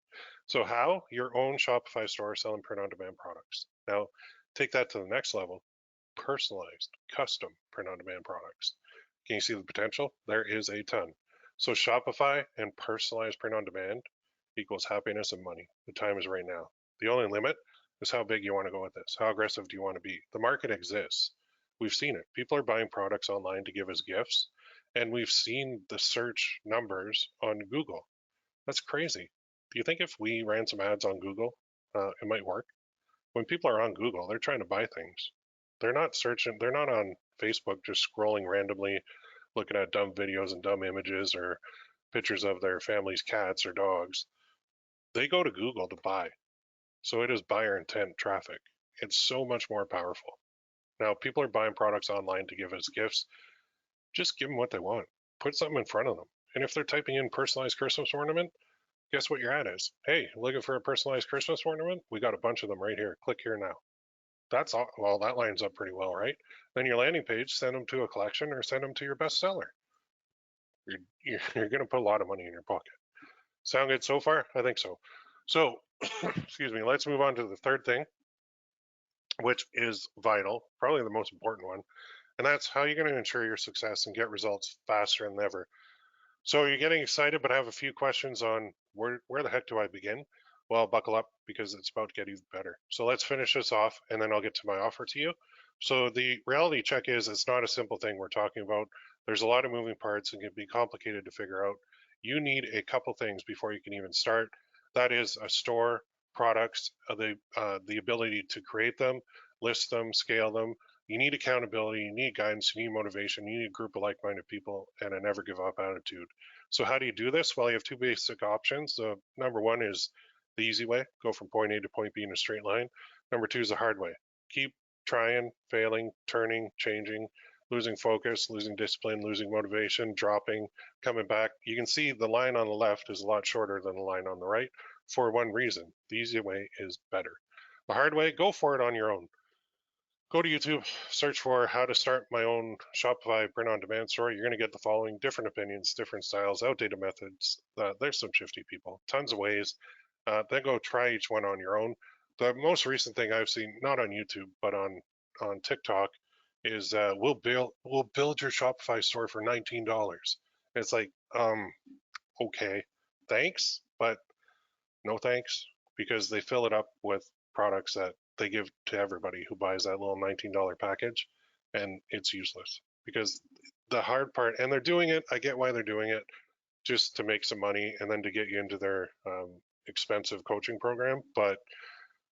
So how? Your own Shopify store selling print on demand products. Now, take that to the next level. Personalized, custom print on demand products. Can you see the potential? There is a ton. So Shopify and personalized print on demand equals happiness and money. The time is right now. The only limit is how big you want to go with this. How aggressive do you want to be? The market exists. We've seen it. People are buying products online to give as gifts, and we've seen the search numbers on Google. That's crazy. Do you think if we ran some ads on Google, it might work? When people are on Google, they're trying to buy things. They're not searching, they're not on Facebook just scrolling randomly, looking at dumb videos and dumb images or pictures of their family's cats or dogs. They go to Google to buy. So it is buyer intent traffic. It's so much more powerful. Now, people are buying products online to give as gifts. Just give them what they want. Put something in front of them. And if they're typing in personalized Christmas ornament, guess what your ad is? Hey, looking for a personalized Christmas ornament? We got a bunch of them right here. Click here now. That's all. Well, that lines up pretty well, right? Then your landing page, send them to a collection or send them to your bestseller. You're going to put a lot of money in your pocket. Sound good so far? I think so. So, excuse me, let's move on to the third thing, which is vital, probably the most important one, and that's how you're going to ensure your success and get results faster than ever. So you're getting excited, but I have a few questions on where the heck do I begin? Well, buckle up because it's about to get even better. So let's finish this off and then I'll get to my offer to you. So the reality check is it's not a simple thing we're talking about. There's a lot of moving parts and can be complicated to figure out. You need a couple things before you can even start. That is a store, products, the ability to create them, list them, scale them. You need accountability, you need guidance, you need motivation, you need a group of like-minded people, and a never give up attitude. So how do you do this? Well, you have two basic options. Number one is the easy way, go from point A to point B in a straight line. Number two is the hard way. Keep trying, failing, turning, changing, losing focus, losing discipline, losing motivation, dropping, coming back. You can see the line on the left is a lot shorter than the line on the right for one reason. The easy way is better. The hard way, go for it on your own. Go to YouTube, search for how to start my own Shopify print on demand store. You're going to get the following different opinions, different styles, outdated methods. There's some shifty people, tons of ways. Then go try each one on your own. The most recent thing I've seen, not on YouTube, but on TikTok, is we'll build your Shopify store for $19. It's like, okay, thanks, but no thanks, because they fill it up with products that they give to everybody who buys that little $19 package, and it's useless because the hard part, and they're doing it, I get why they're doing it, just to make some money and then to get you into their expensive coaching program. But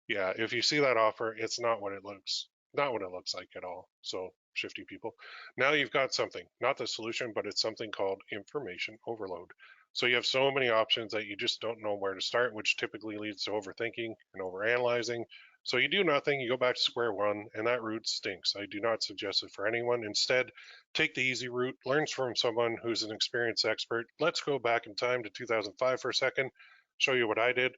yeah, if you see that offer, it's not what it looks, like at all. So shifty people. Now you've got something, not the solution, but it's something called information overload. So you have so many options that you just don't know where to start, which typically leads to overthinking and overanalyzing. So you do nothing, you go back to square one, and that route stinks. I do not suggest it for anyone. Instead, take the easy route, learn from someone who's an experienced expert. Let's go back in time to 2005 for a second, show you what I did.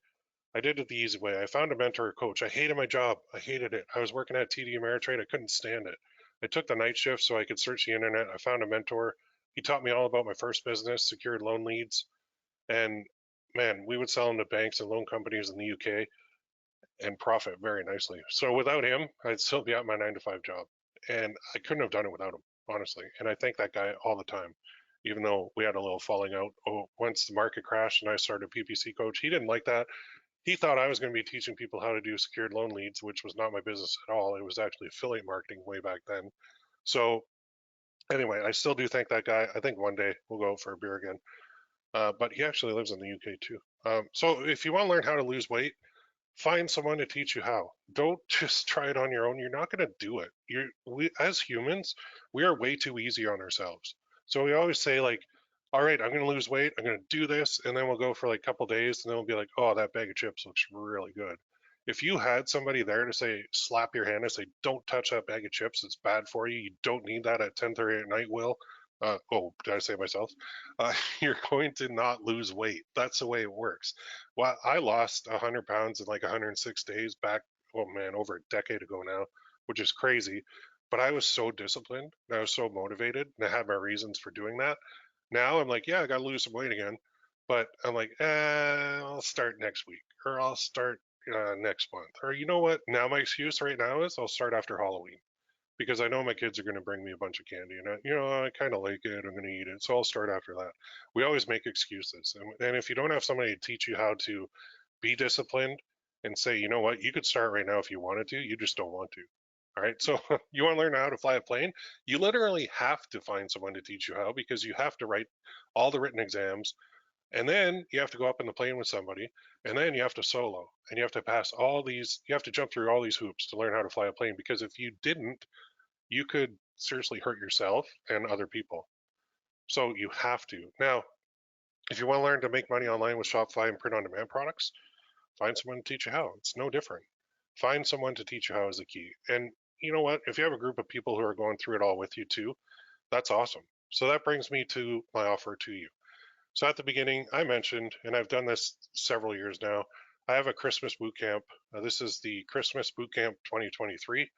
I did it the easy way. I found a mentor or coach. I hated my job. I hated it. I was working at TD Ameritrade. I couldn't stand it. I took the night shift so I could search the internet. I found a mentor. He taught me all about my first business, secured loan leads. And man, we would sell them to banks and loan companies in the UK and profit very nicely. So without him, I'd still be at my 9 to 5 job. And I couldn't have done it without him, honestly. And I thank that guy all the time, even though we had a little falling out. Oh, once the market crashed and I started PPC Coach, he didn't like that. He thought I was going to be teaching people how to do secured loan leads, which was not my business at all. It was actually affiliate marketing way back then. So anyway, I still do thank that guy. I think one day we'll go out for a beer again. But he actually lives in the UK too. So if you want to learn how to lose weight, find someone to teach you how. Don't just try it on your own. You're not going to do it. We as humans, we are way too easy on ourselves. So we always say like, all right, I'm going to lose weight. I'm going to do this. And then we'll go for like a couple days and then we'll be like, oh, that bag of chips looks really good. If you had somebody there to say, slap your hand and say, don't touch that bag of chips. It's bad for you. You don't need that at 10:30 at night, Will. Oh, did I say myself? You're going to not lose weight. That's the way it works. Well, I lost 100 pounds in like 106 days back, oh man, over a decade ago now, which is crazy. But I was so disciplined and I was so motivated and I had my reasons for doing that. Now I'm like, yeah, I got to lose some weight again. But I'm like, I'll start next week or I'll start next month. Or you know what? Now my excuse right now is I'll start after Halloween because I know my kids are going to bring me a bunch of candy and I kind of like it. I'm going to eat it. So I'll start after that. We always make excuses. And if you don't have somebody to teach you how to be disciplined and say, you know what, you could start right now if you wanted to, you just don't want to. All right. So you want to learn how to fly a plane? You literally have to find someone to teach you how because you have to write all the written exams and then you have to go up in the plane with somebody and then you have to solo and you have to pass all these, you have to jump through all these hoops to learn how to fly a plane because if you didn't, you could seriously hurt yourself and other people. So you have to. Now, if you want to learn to make money online with Shopify and print on demand products, find someone to teach you how. It's no different. Find someone to teach you how is the key. And you know what? If you have a group of people who are going through it all with you too, that's awesome. So that brings me to my offer to you. So at the beginning, I mentioned, and I've done this several years now, I have a Christmas boot camp. This is the Christmas Bootcamp 2023.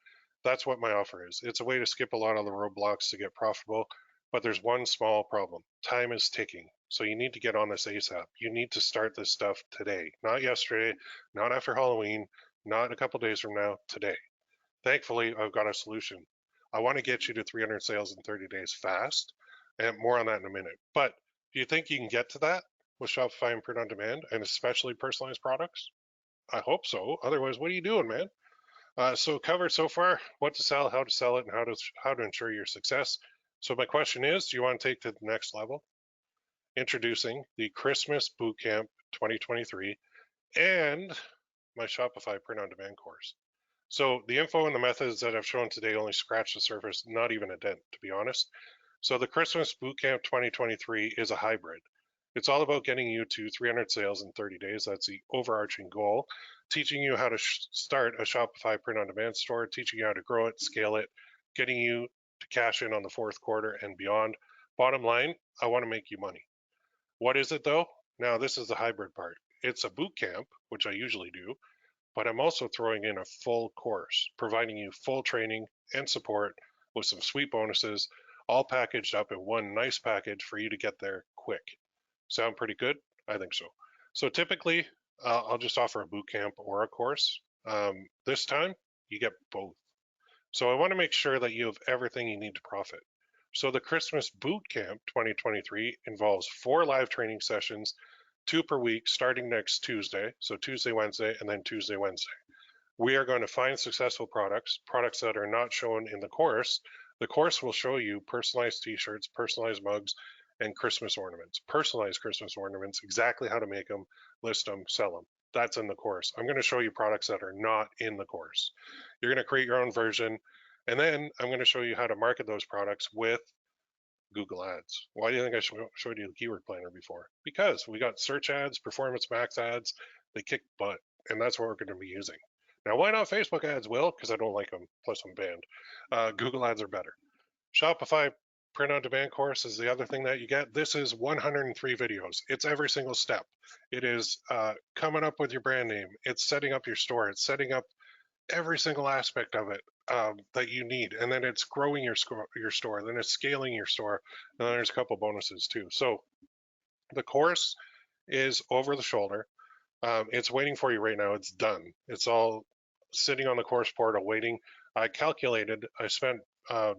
That's what my offer is. It's a way to skip a lot of the roadblocks to get profitable, but there's one small problem. Time is ticking. So you need to get on this ASAP. You need to start this stuff today, not yesterday, not after Halloween, not a couple days from now, today. Thankfully, I've got a solution. I want to get you to 300 sales in 30 days fast, and more on that in a minute. But do you think you can get to that with Shopify and print on demand and especially personalized products? I hope so. Otherwise, what are you doing, man? So covered so far what to sell, how to sell it, and how to ensure your success. So my question is, do you want to take to the next level? Introducing the Christmas Bootcamp 2023 and my Shopify print on demand course. So the info and the methods that I've shown today only scratch the surface, not even a dent, to be honest. So the Christmas Bootcamp 2023 is a hybrid. It's all about getting you to 300 sales in 30 days. That's the overarching goal. Teaching you how to start a Shopify print-on-demand store, teaching you how to grow it, scale it, getting you to cash in on the fourth quarter and beyond. Bottom line, I want to make you money. What is it though? Now this is the hybrid part. It's a boot camp, which I usually do, but I'm also throwing in a full course, providing you full training and support with some sweet bonuses, all packaged up in one nice package for you to get there quick. Sound pretty good? I think so. So typically, I'll just offer a boot camp or a course. This time, you get both. So I want to make sure that you have everything you need to profit. So the Christmas Boot Camp 2023 involves 4 live training sessions, 2 per week, starting next Tuesday. So Tuesday, Wednesday, and then Tuesday, Wednesday. We are going to find successful products that are not shown in the course. The course will show you personalized t-shirts, personalized mugs, and Christmas ornaments, personalized Christmas ornaments, exactly how to make them, list them, sell them. That's in the course. I'm going to show you products that are not in the course. You're going to create your own version. And then I'm going to show you how to market those products with Google Ads. Why do you think I showed you the keyword planner before? Because we got search ads, performance max ads, they kick butt, and that's what we're going to be using. Now, why not Facebook ads, Will? Because I don't like them, plus I'm banned. Google ads are better. Shopify print on demand course is the other thing that you get. This is 103 videos. It's every single step. It is coming up with your brand name. It's setting up your store. It's setting up every single aspect of it that you need, and then it's growing your store, then it's scaling your store, and then there's a couple bonuses too. So the course is over the shoulder. It's waiting for you right now. It's done. It's all sitting on the course portal waiting. I calculated. I spent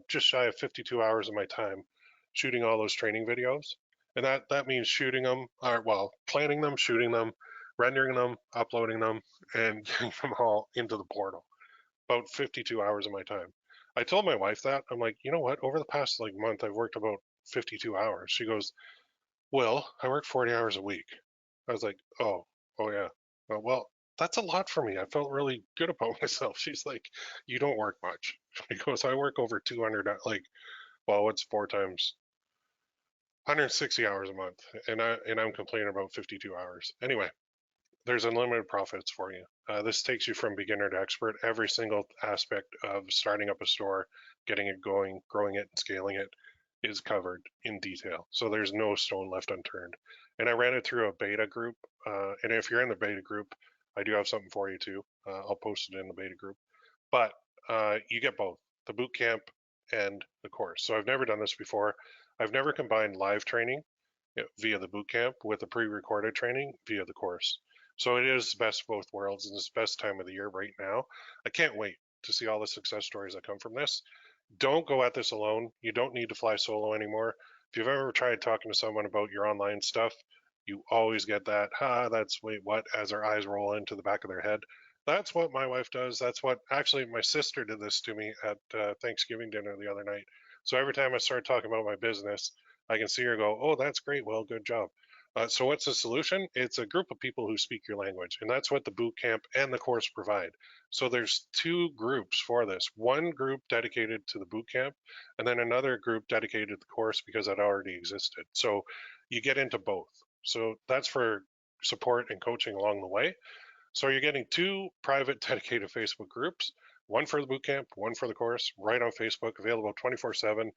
just shy of 52 hours of my time shooting all those training videos, and that means shooting them, or well, planning them, shooting them, rendering them, uploading them, and getting them all into the portal. About 52 hours of my time. I told my wife that. I'm like, you know what? Over the past like month, I've worked about 52 hours. She goes, well, I work 40 hours a week. I was like, oh yeah. Well, that's a lot for me. I felt really good about myself. She's like, you don't work much. She goes, I work over 200, like, well, what's 4 times 160 hours a month, and I'm complaining about 52 hours. Anyway, there's unlimited profits for you. This takes you from beginner to expert. Every single aspect of starting up a store, getting it going, growing it, and scaling it is covered in detail. So there's no stone left unturned. And I ran it through a beta group. And if you're in the beta group, I do have something for you too. I'll post it in the beta group. But you get both the boot camp and the course. So I've never done this before. I've never combined live training via the boot camp with the pre-recorded training via the course. So it is the best of both worlds, and it's the best time of the year right now. I can't wait to see all the success stories that come from this. Don't go at this alone. You don't need to fly solo anymore. If you've ever tried talking to someone about your online stuff, you always get that, that's, wait, what, as their eyes roll into the back of their head. That's what my wife does. That's what, actually, my sister did this to me at Thanksgiving dinner the other night. So every time I start talking about my business, I can see her go, oh, that's great. Well, good job. So what's the solution? It's a group of people who speak your language, and that's what the boot camp and the course provide. So there's two groups for this. One group dedicated to the boot camp, and then another group dedicated to the course because it already existed. So you get into both. So that's for support and coaching along the way. So you're getting two private dedicated Facebook groups, one for the boot camp, one for the course, right on Facebook, available 24/7.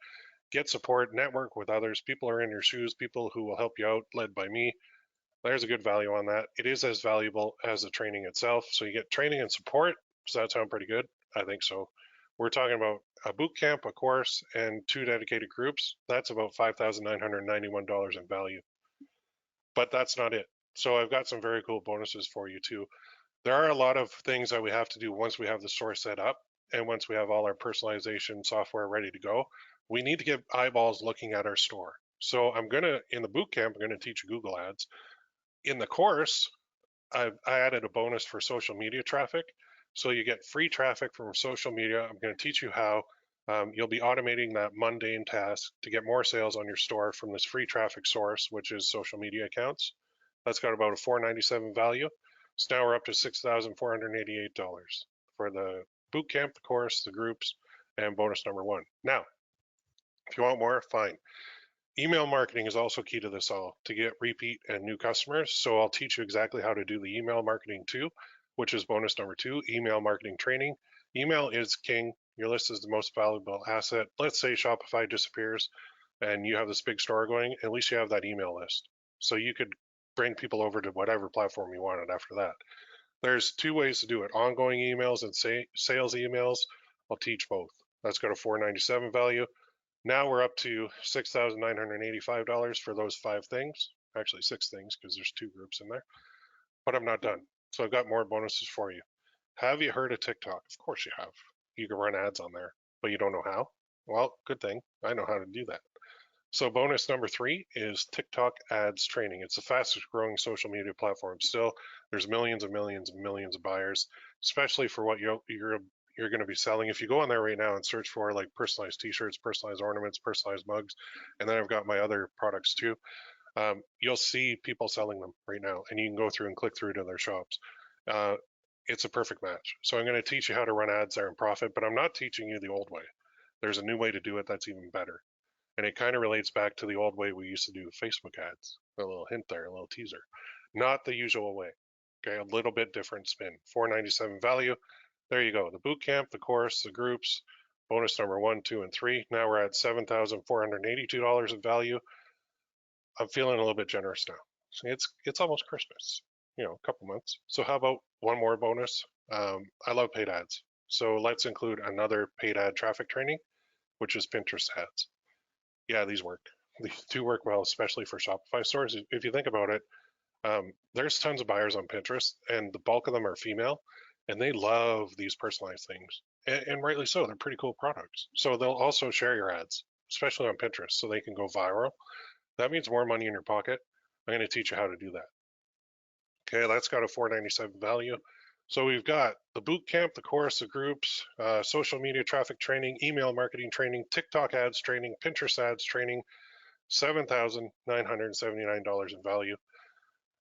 Get support, network with others. People are in your shoes, people who will help you out, led by me. There's a good value on that. It is as valuable as the training itself. So you get training and support. Does that sound pretty good? I think so. We're talking about a boot camp, a course, and two dedicated groups. That's about $5,991 in value. But that's not it. So I've got some very cool bonuses for you too. There are a lot of things that we have to do once we have the store set up and once we have all our personalization software ready to go. We need to get eyeballs looking at our store. So in the boot camp, I'm going to teach you Google Ads. In the course, I added a bonus for social media traffic. So you get free traffic from social media. I'm going to teach you how you'll be automating that mundane task to get more sales on your store from this free traffic source, which is social media accounts. That's got about a $497 value. So now we're up to $6,488 for the boot camp, the course, the groups, and bonus number one. Now, if you want more, fine. Email marketing is also key to this all to get repeat and new customers. So I'll teach you exactly how to do the email marketing too, which is bonus number two, email marketing training. Email is king. Your list is the most valuable asset. Let's say Shopify disappears and you have this big store going, at least you have that email list. So you could bring people over to whatever platform you wanted after that. There's two ways to do it, ongoing emails and sales emails. I'll teach both. That's got a $497 value. Now we're up to $6,985 for those five things. Actually, six things because there's two groups in there. But I'm not done. So I've got more bonuses for you. Have you heard of TikTok? Of course you have. You can run ads on there, but you don't know how? Well, good thing. I know how to do that. So bonus number three is TikTok ads training. It's the fastest growing social media platform still. There's millions and millions and millions of buyers, especially for what you're going to be selling. If you go on there right now and search for like personalized t-shirts, personalized ornaments, personalized mugs, and then I've got my other products too, you'll see people selling them right now, and you can go through and click through to their shops. It's a perfect match. So I'm going to teach you how to run ads there and profit, but I'm not teaching you the old way. There's a new way to do it that's even better. And it kind of relates back to the old way we used to do Facebook ads. A little hint there, a little teaser. Not the usual way. Okay, a little bit different spin. $497 value. There you go. The boot camp, the course, the groups, bonus number 1, 2, and 3. Now we're at $7,482 in value. I'm feeling a little bit generous now. It's almost Christmas, a couple months. So how about one more bonus? I love paid ads. So let's include another paid ad traffic training, which is Pinterest ads. Yeah, these work. These do work well, especially for Shopify stores. If you think about it, there's tons of buyers on Pinterest, and the bulk of them are female, and they love these personalized things, and rightly so. They're pretty cool products. So they'll also share your ads, especially on Pinterest, so they can go viral. That means more money in your pocket. I'm going to teach you how to do that. Okay, that's got a $497 value. So we've got the boot camp, the course, the groups, social media traffic training, email marketing training, TikTok ads training, Pinterest ads training, $7,979 in value.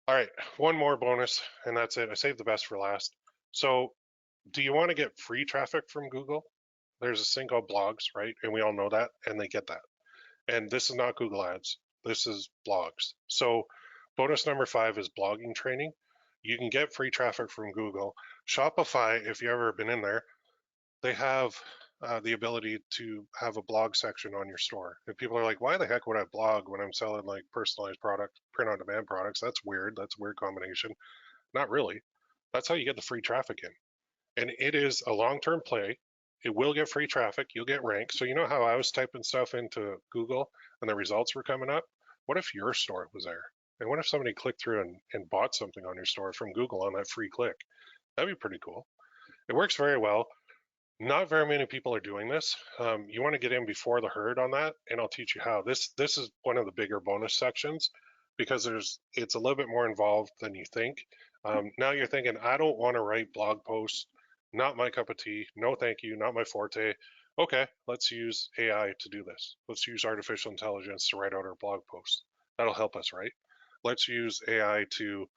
All right, one more bonus, and that's it. I saved the best for last. So do you want to get free traffic from Google? There's this thing called blogs, right? And we all know that, and they get that. And this is not Google Ads. This is blogs. So bonus number 5 is blogging training. You can get free traffic from Google. Shopify, if you've ever been in there, they have the ability to have a blog section on your store. And people are like, why the heck would I blog when I'm selling like personalized product, print on demand products? That's weird. That's a weird combination. Not really. That's how you get the free traffic in. And it is a long-term play. It will get free traffic. You'll get ranked. So you know how I was typing stuff into Google and the results were coming up? What if your store was there? And what if somebody clicked through and bought something on your store from Google on that free click? That'd be pretty cool. It works very well. Not very many people are doing this. You want to get in before the herd on that, and I'll teach you how. This is one of the bigger bonus sections because it's a little bit more involved than you think. Now you're thinking, I don't want to write blog posts, not my cup of tea. No, thank you, not my forte. Okay, let's use AI to do this. Let's use artificial intelligence to write out our blog posts. That'll help us, right? Let's use AI to,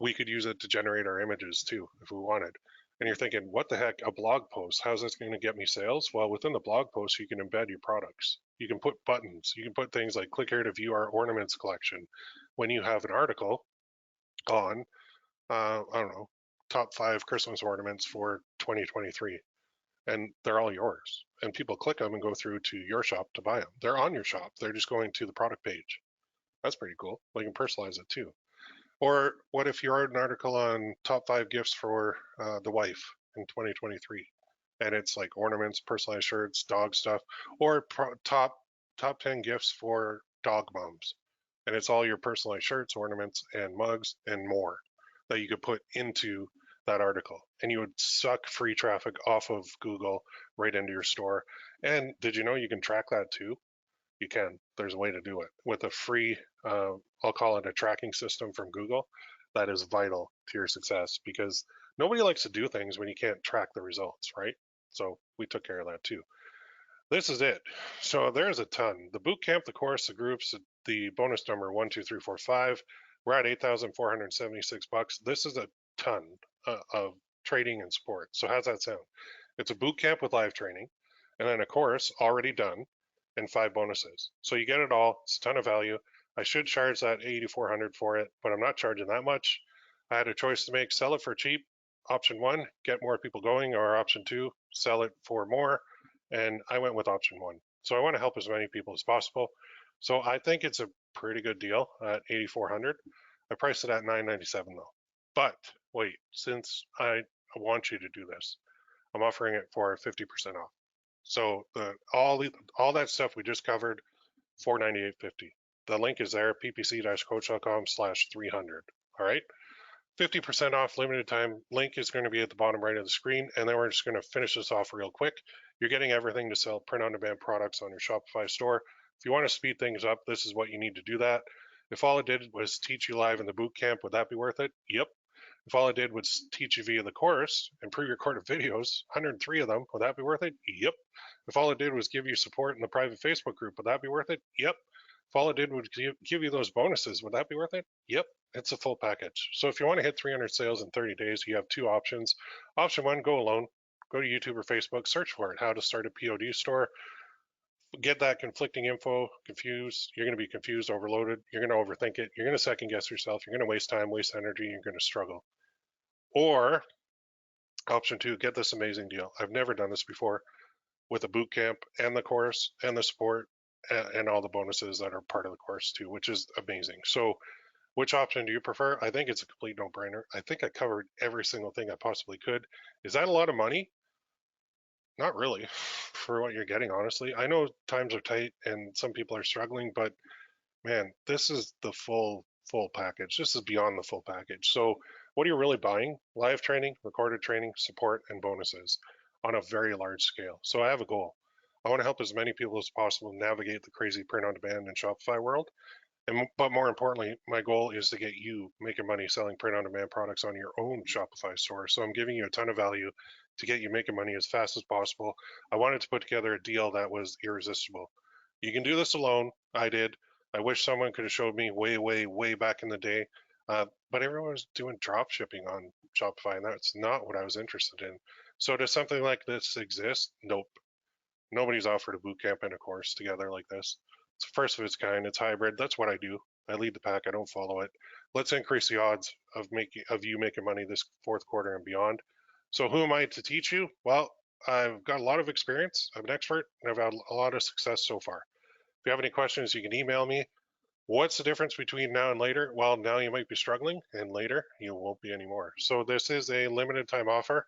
we could use it to generate our images too, if we wanted. And you're thinking, what the heck, a blog post? How's this going to get me sales? Well, within the blog post, you can embed your products. You can put buttons. You can put things like click here to view our ornaments collection. When you have an article on, I don't know, top 5 Christmas ornaments for 2023, and they're all yours. And people click them and go through to your shop to buy them. They're on your shop. They're just going to the product page. That's pretty cool. We can personalize it too. Or what if you wrote an article on top 5 gifts for the wife in 2023, and it's like ornaments, personalized shirts, dog stuff, or top 10 gifts for dog moms, and it's all your personalized shirts, ornaments, and mugs and more that you could put into that article, and you would suck free traffic off of Google right into your store. And did you know you can track that too? You can. There's a way to do it with a free, I'll call it a tracking system from Google. That is vital to your success because nobody likes to do things when you can't track the results, right? So we took care of that too. This is it. So there's a ton. The boot camp, the course, the groups, the bonus number 1, 2, 3, 4, 5. We're at $8,476. This is a ton of trading and support. So how's that sound? It's a boot camp with live training, and then a course already done, and 5 bonuses. So you get it all. It's a ton of value. I should charge that $8,400 for it, but I'm not charging that much. I had a choice to make: sell it for cheap, option 1, get more people going, or option 2, sell it for more. And I went with option 1. So I want to help as many people as possible. So I think it's a pretty good deal at $8,400. I priced it at $997 though. But wait, since I want you to do this, I'm offering it for 50% off. So all that stuff we just covered, $498.50. The link is there, ppc-coach.com/300. All right. 50% off, limited time. Link is going to be at the bottom right of the screen. And then we're just going to finish this off real quick. You're getting everything to sell print on demand products on your Shopify store. If you want to speed things up, this is what you need to do that. If all it did was teach you live in the boot camp, would that be worth it? Yep. If all it did was teach you via the course and pre-recorded videos, 103 of them, would that be worth it? Yep. If all it did was give you support in the private Facebook group, would that be worth it? Yep. If all it did was give you those bonuses, would that be worth it? Yep. It's a full package. So if you want to hit 300 sales in 30 days, you have 2 options. Option 1, go alone. Go to YouTube or Facebook, search for it, how to start a POD store. Get that conflicting info, confused. You're going to be confused, overloaded. You're going to overthink it. You're going to second guess yourself. You're going to waste time, waste energy. You're going to struggle. Or option 2, get this amazing deal. I've never done this before with a boot camp and the course and the support and all the bonuses that are part of the course too, which is amazing. So which option do you prefer? I think it's a complete no-brainer. I think I covered every single thing I possibly could. Is that a lot of money? Not really for what you're getting, honestly. I know times are tight and some people are struggling, but man, this is the full package. This is beyond the full package. So what are you really buying? Live training, recorded training, support, and bonuses on a very large scale. So I have a goal. I want to help as many people as possible navigate the crazy print on demand and Shopify world. But more importantly, my goal is to get you making money selling print on demand products on your own Shopify store. So I'm giving you a ton of value to get you making money as fast as possible. I wanted to put together a deal that was irresistible. You can do this alone. I did. I wish someone could have showed me way back in the day. But everyone was doing drop shipping on Shopify, and that's not what I was interested in. So does something like this exist? Nope. Nobody's offered a bootcamp and a course together like this. It's first of its kind. It's hybrid. That's what I do. I lead the pack. I don't follow it. Let's increase the odds of you making money this fourth quarter and beyond. So who am I to teach you? Well, I've got a lot of experience. I'm an expert, and I've had a lot of success so far. If you have any questions, you can email me. What's the difference between now and later? Well, now you might be struggling, and later you won't be anymore. So this is a limited time offer.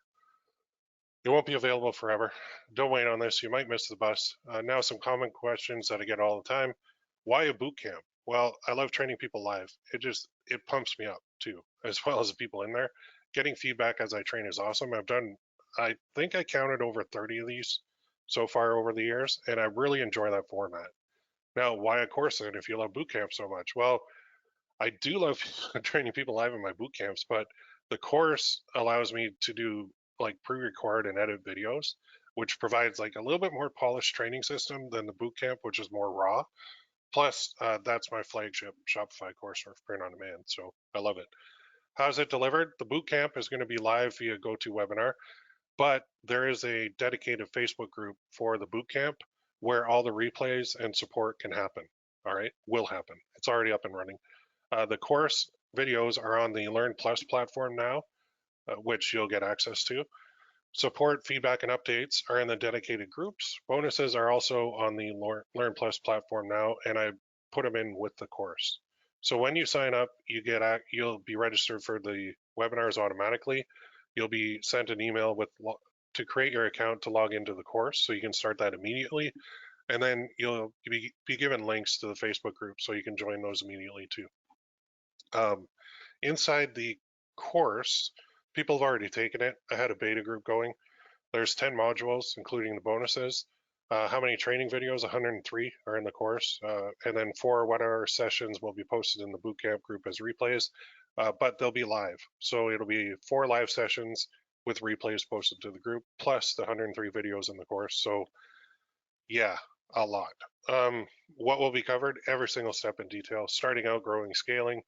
It won't be available forever. Don't wait on this. You might miss the bus. Now, some common questions that I get all the time. Why a boot camp? Well, I love training people live. It pumps me up too, as well as the people in there. Getting feedback as I train is awesome. I think I counted over 30 of these so far over the years, and I really enjoy that format. Now, why a course then if you love boot camp so much? Well, I do love training people live in my boot camps, but the course allows me to do like pre-record and edit videos, which provides like a little bit more polished training system than the boot camp, which is more raw. Plus, that's my flagship Shopify course for print on demand. So I love it. How's it delivered? The boot camp is going to be live via GoToWebinar, but there is a dedicated Facebook group for the boot camp where all the replays and support can happen. All right, will happen. It's already up and running. The course videos are on the Learn Plus platform now, which you'll get access to. Support, feedback, and updates are in the dedicated groups. Bonuses are also on the Learn Plus platform now, and I put them in with the course. So when you sign up, you'll be registered for the webinars automatically. You'll be sent an email to create your account to log into the course, so you can start that immediately. And then you'll be given links to the Facebook group, so you can join those immediately too. Inside the course, people have already taken it. I had a beta group going. There's 10 modules, including the bonuses. How many training videos? 103 are in the course. And then 4 webinar sessions will be posted in the bootcamp group as replays, but they'll be live. So it'll be 4 live sessions with replays posted to the group, plus the 103 videos in the course. So yeah, a lot. What will be covered? Every single step in detail, starting out, growing, scaling.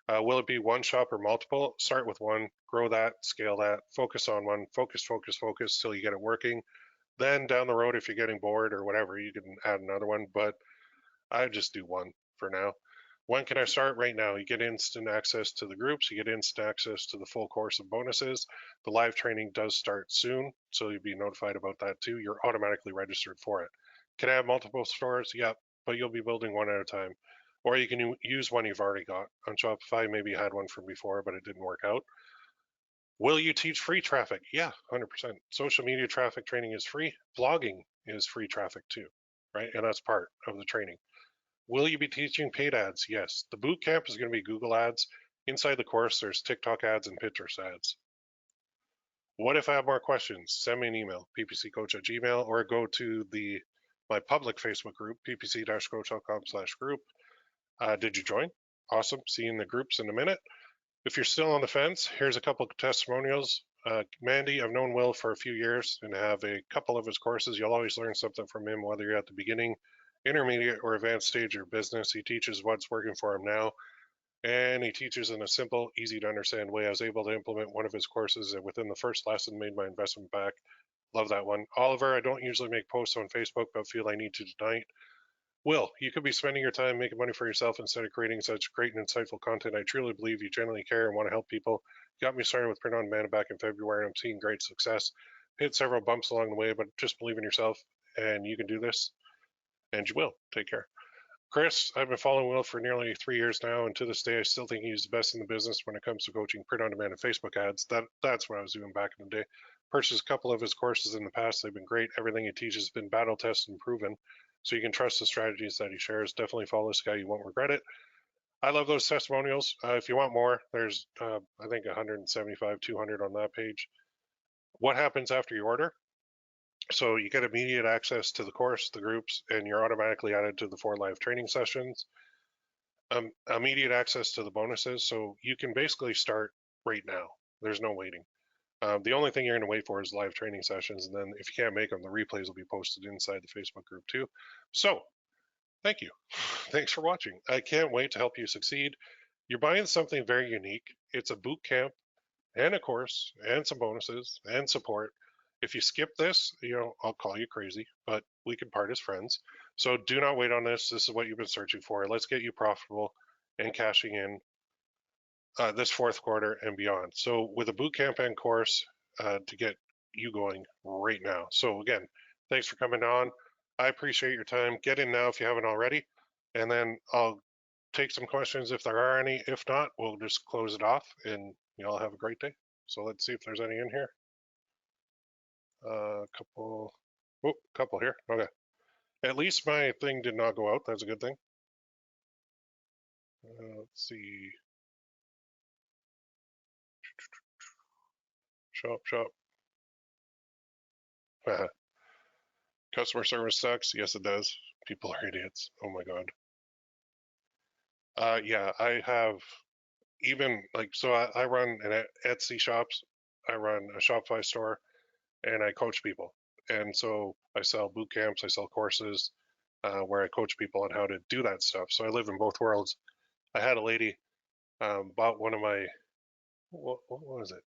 Will it be one shop or multiple? Start with one, grow that, scale that, focus on one, focus till you get it working. Then down the road, if you're getting bored or whatever, you can add another one, but I just do one for now. When can I start? Right now. You get instant access to the groups, you get instant access to the full course of bonuses. The live training does start soon, so you'll be notified about that too. You're automatically registered for it. Can I have multiple stores? Yep, but you'll be building one at a time. Or you can use one you've already got on Shopify. Maybe you had one from before, but it didn't work out. Will you teach free traffic? Yeah, 100%. Social media traffic training is free. Blogging is free traffic too, right? And that's part of the training. Will you be teaching paid ads? Yes. The boot camp is going to be Google ads. Inside the course, there's TikTok ads and Pinterest ads. What if I have more questions? Send me an email, ppccoach@gmail, or go to my public Facebook group, ppc-coach.com/group. Did you join? Awesome. See you in the groups in a minute. If you're still on the fence, here's a couple of testimonials. Mandy, I've known Will for a few years and have a couple of his courses. You'll always learn something from him, whether you're at the beginning, intermediate, or advanced stage of your business. He teaches what's working for him now, and he teaches in a simple, easy to understand way. I was able to implement one of his courses, and within the first lesson, made my investment back. Love that one. Oliver, I don't usually make posts on Facebook, but feel I need to tonight. Will, you could be spending your time making money for yourself instead of creating such great and insightful content. I truly believe you genuinely care and want to help people. You got me started with print on demand back in February, and I'm seeing great success. Hit several bumps along the way, but just believe in yourself and you can do this, and you will. Take care. Chris, I've been following Will for nearly 3 years now, and to this day, I still think he's the best in the business when it comes to coaching print on demand and Facebook ads. That's what I was doing back in the day. Purchased a couple of his courses in the past. They've been great. Everything he teaches has been battle tested and proven. So you can trust the strategies that he shares. Definitely follow this guy. You won't regret it. I love those testimonials. If you want more, there's, I think, 175, 200 on that page. What happens after you order? So you get immediate access to the course, the groups, and you're automatically added to the 4 live training sessions. Immediate access to the bonuses. So you can basically start right now. There's no waiting. The only thing you're going to wait for is live training sessions. And then if you can't make them, the replays will be posted inside the Facebook group too. So thank you. Thanks for watching. I can't wait to help you succeed. You're buying something very unique. It's a boot camp and a course and some bonuses and support. If you skip this, I'll call you crazy, but we can part as friends. So do not wait on this. This is what you've been searching for. Let's get you profitable and cashing in this fourth quarter and beyond. So with a bootcamp and course to get you going right now. So again, thanks for coming on. I appreciate your time. Get in now if you haven't already, and then I'll take some questions if there are any. If not, we'll just close it off, and you all have a great day. So let's see if there's any in here. Couple. Oh, couple here. Okay. At least my thing did not go out. That's a good thing. Let's see. Shop. Customer service sucks. Yes, it does. People are idiots. Oh my God. Yeah, I have even so I run an Etsy shops. I run a Shopify store and I coach people. And so I sell boot camps, I sell courses where I coach people on how to do that stuff. So I live in both worlds. I had a lady bought one of my, what was it?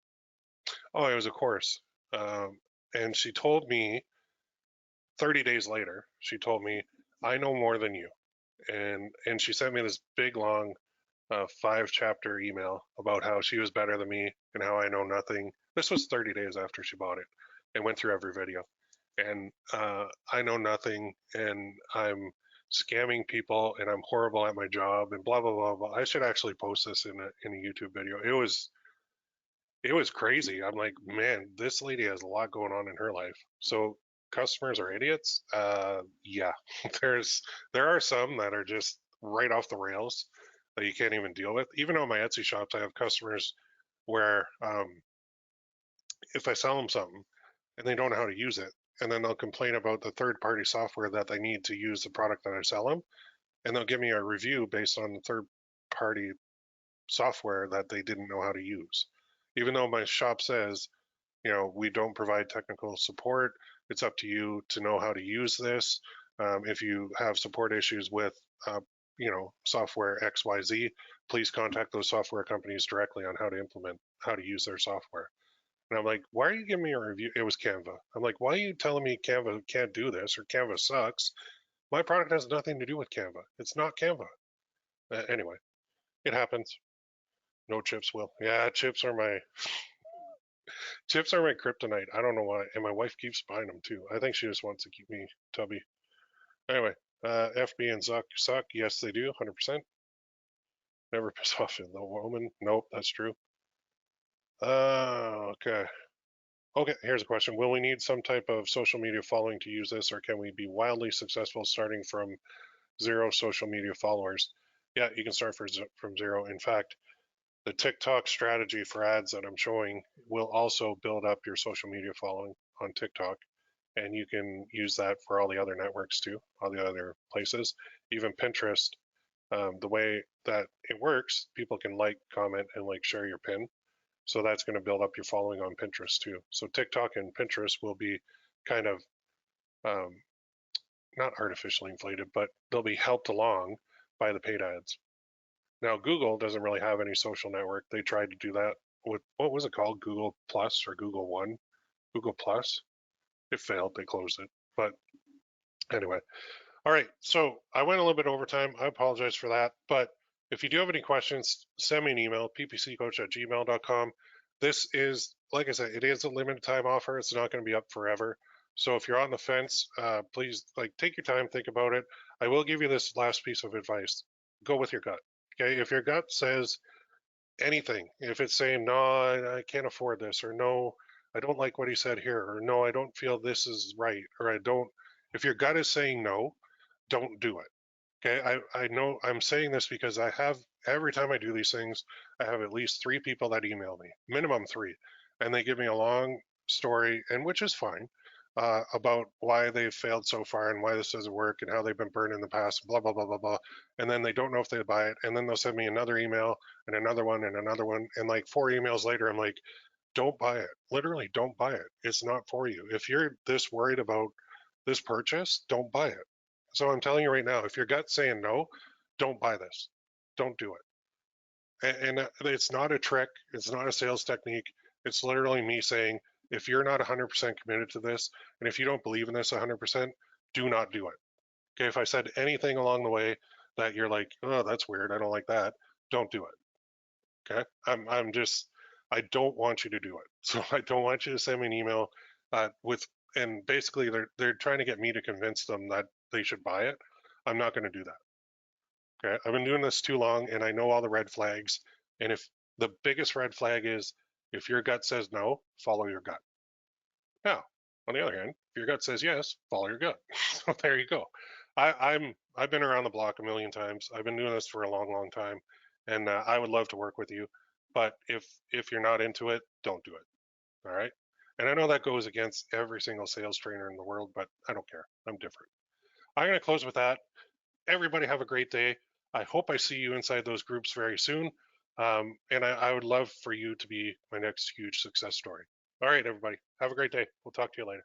Oh, it was a course. And she told me 30 days later, she told me, I know more than you. And she sent me this big long 5-chapter email about how she was better than me and how I know nothing. This was 30 days after she bought it and went through every video. And I know nothing and I'm scamming people and I'm horrible at my job and blah, blah, blah, blah. I should actually post this in a YouTube video. It was crazy. I'm like, man, this lady has a lot going on in her life. So customers are idiots. Yeah, there are some that are just right off the rails that you can't even deal with. Even on my Etsy shops, I have customers where if I sell them something and they don't know how to use it, and then they'll complain about the third-party software that they need to use the product that I sell them, and they'll give me a review based on the third-party software that they didn't know how to use. Even though my shop says, we don't provide technical support, it's up to you to know how to use this. If you have support issues with, software XYZ, please contact those software companies directly on how to use their software. And I'm like, why are you giving me a review? It was Canva. I'm like, why are you telling me Canva can't do this or Canva sucks? My product has nothing to do with Canva. It's not Canva. Anyway, it happens. No chips will. Yeah, chips are my kryptonite. I don't know why. And my wife keeps buying them too. I think she just wants to keep me tubby. Anyway, FB and Zuck suck. Yes, they do. 100%. Never piss off the woman. Nope, that's true. Okay. Okay, here's a question. Will we need some type of social media following to use this, or can we be wildly successful starting from 0 social media followers? Yeah, you can start from 0. In fact, the TikTok strategy for ads that I'm showing will also build up your social media following on TikTok. And you can use that for all the other networks too, all the other places. Even Pinterest, the way that it works, people can like, comment, and share your pin. So that's going to build up your following on Pinterest too. So TikTok and Pinterest will be kind of um, not artificially inflated, but they'll be helped along by the paid ads. Now, Google doesn't really have any social network. They tried to do that with, what was it called? Google Plus or Google One? Google Plus. It failed. They closed it. But anyway. All right. So I went a little bit over time. I apologize for that. But if you do have any questions, send me an email, ppccoach@gmail.com. This is, like I said, it is a limited time offer. It's not going to be up forever. So if you're on the fence, please take your time, think about it. I will give you this last piece of advice. Go with your gut. Okay. If your gut says anything, if it's saying, no, I can't afford this, or no, I don't like what he said here, or no, I don't feel this is right, or I don't, if your gut is saying no, don't do it. Okay. I know I'm saying this because I have, every time I do these things, I have at least 3 people that email me, minimum 3, and they give me a long story, and which is fine, about why they've failed so far and why this doesn't work and how they've been burned in the past, blah, blah, blah, blah, blah. And then they don't know if they buy it. And then they'll send me another email and another one and another one. And 4 emails later, I'm like, don't buy it. Literally, don't buy it. It's not for you. If you're this worried about this purchase, don't buy it. So I'm telling you right now, if your gut's saying no, don't buy this. Don't do it. And it's not a trick. It's not a sales technique. It's literally me saying, If you're not 100% committed to this, and if you don't believe in this 100%, do not do it. Okay, if I said anything along the way that you're like, oh, that's weird, I don't like that, don't do it. Okay, I'm just, I don't want you to do it. So I don't want you to send me an email with, and basically they're trying to get me to convince them that they should buy it. I'm not going to do that. Okay, I've been doing this too long, and I know all the red flags. And if the biggest red flag is if your gut says no, follow your gut. Now, on the other hand, if your gut says yes, follow your gut. So there you go. I've been around the block a million times. I've been doing this for a long, long time, and I would love to work with you. But if you're not into it, don't do it. All right. And I know that goes against every single sales trainer in the world, but I don't care. I'm different. I'm going to close with that. Everybody have a great day. I hope I see you inside those groups very soon. And I would love for you to be my next huge success story. All right, everybody. Have a great day. We'll talk to you later.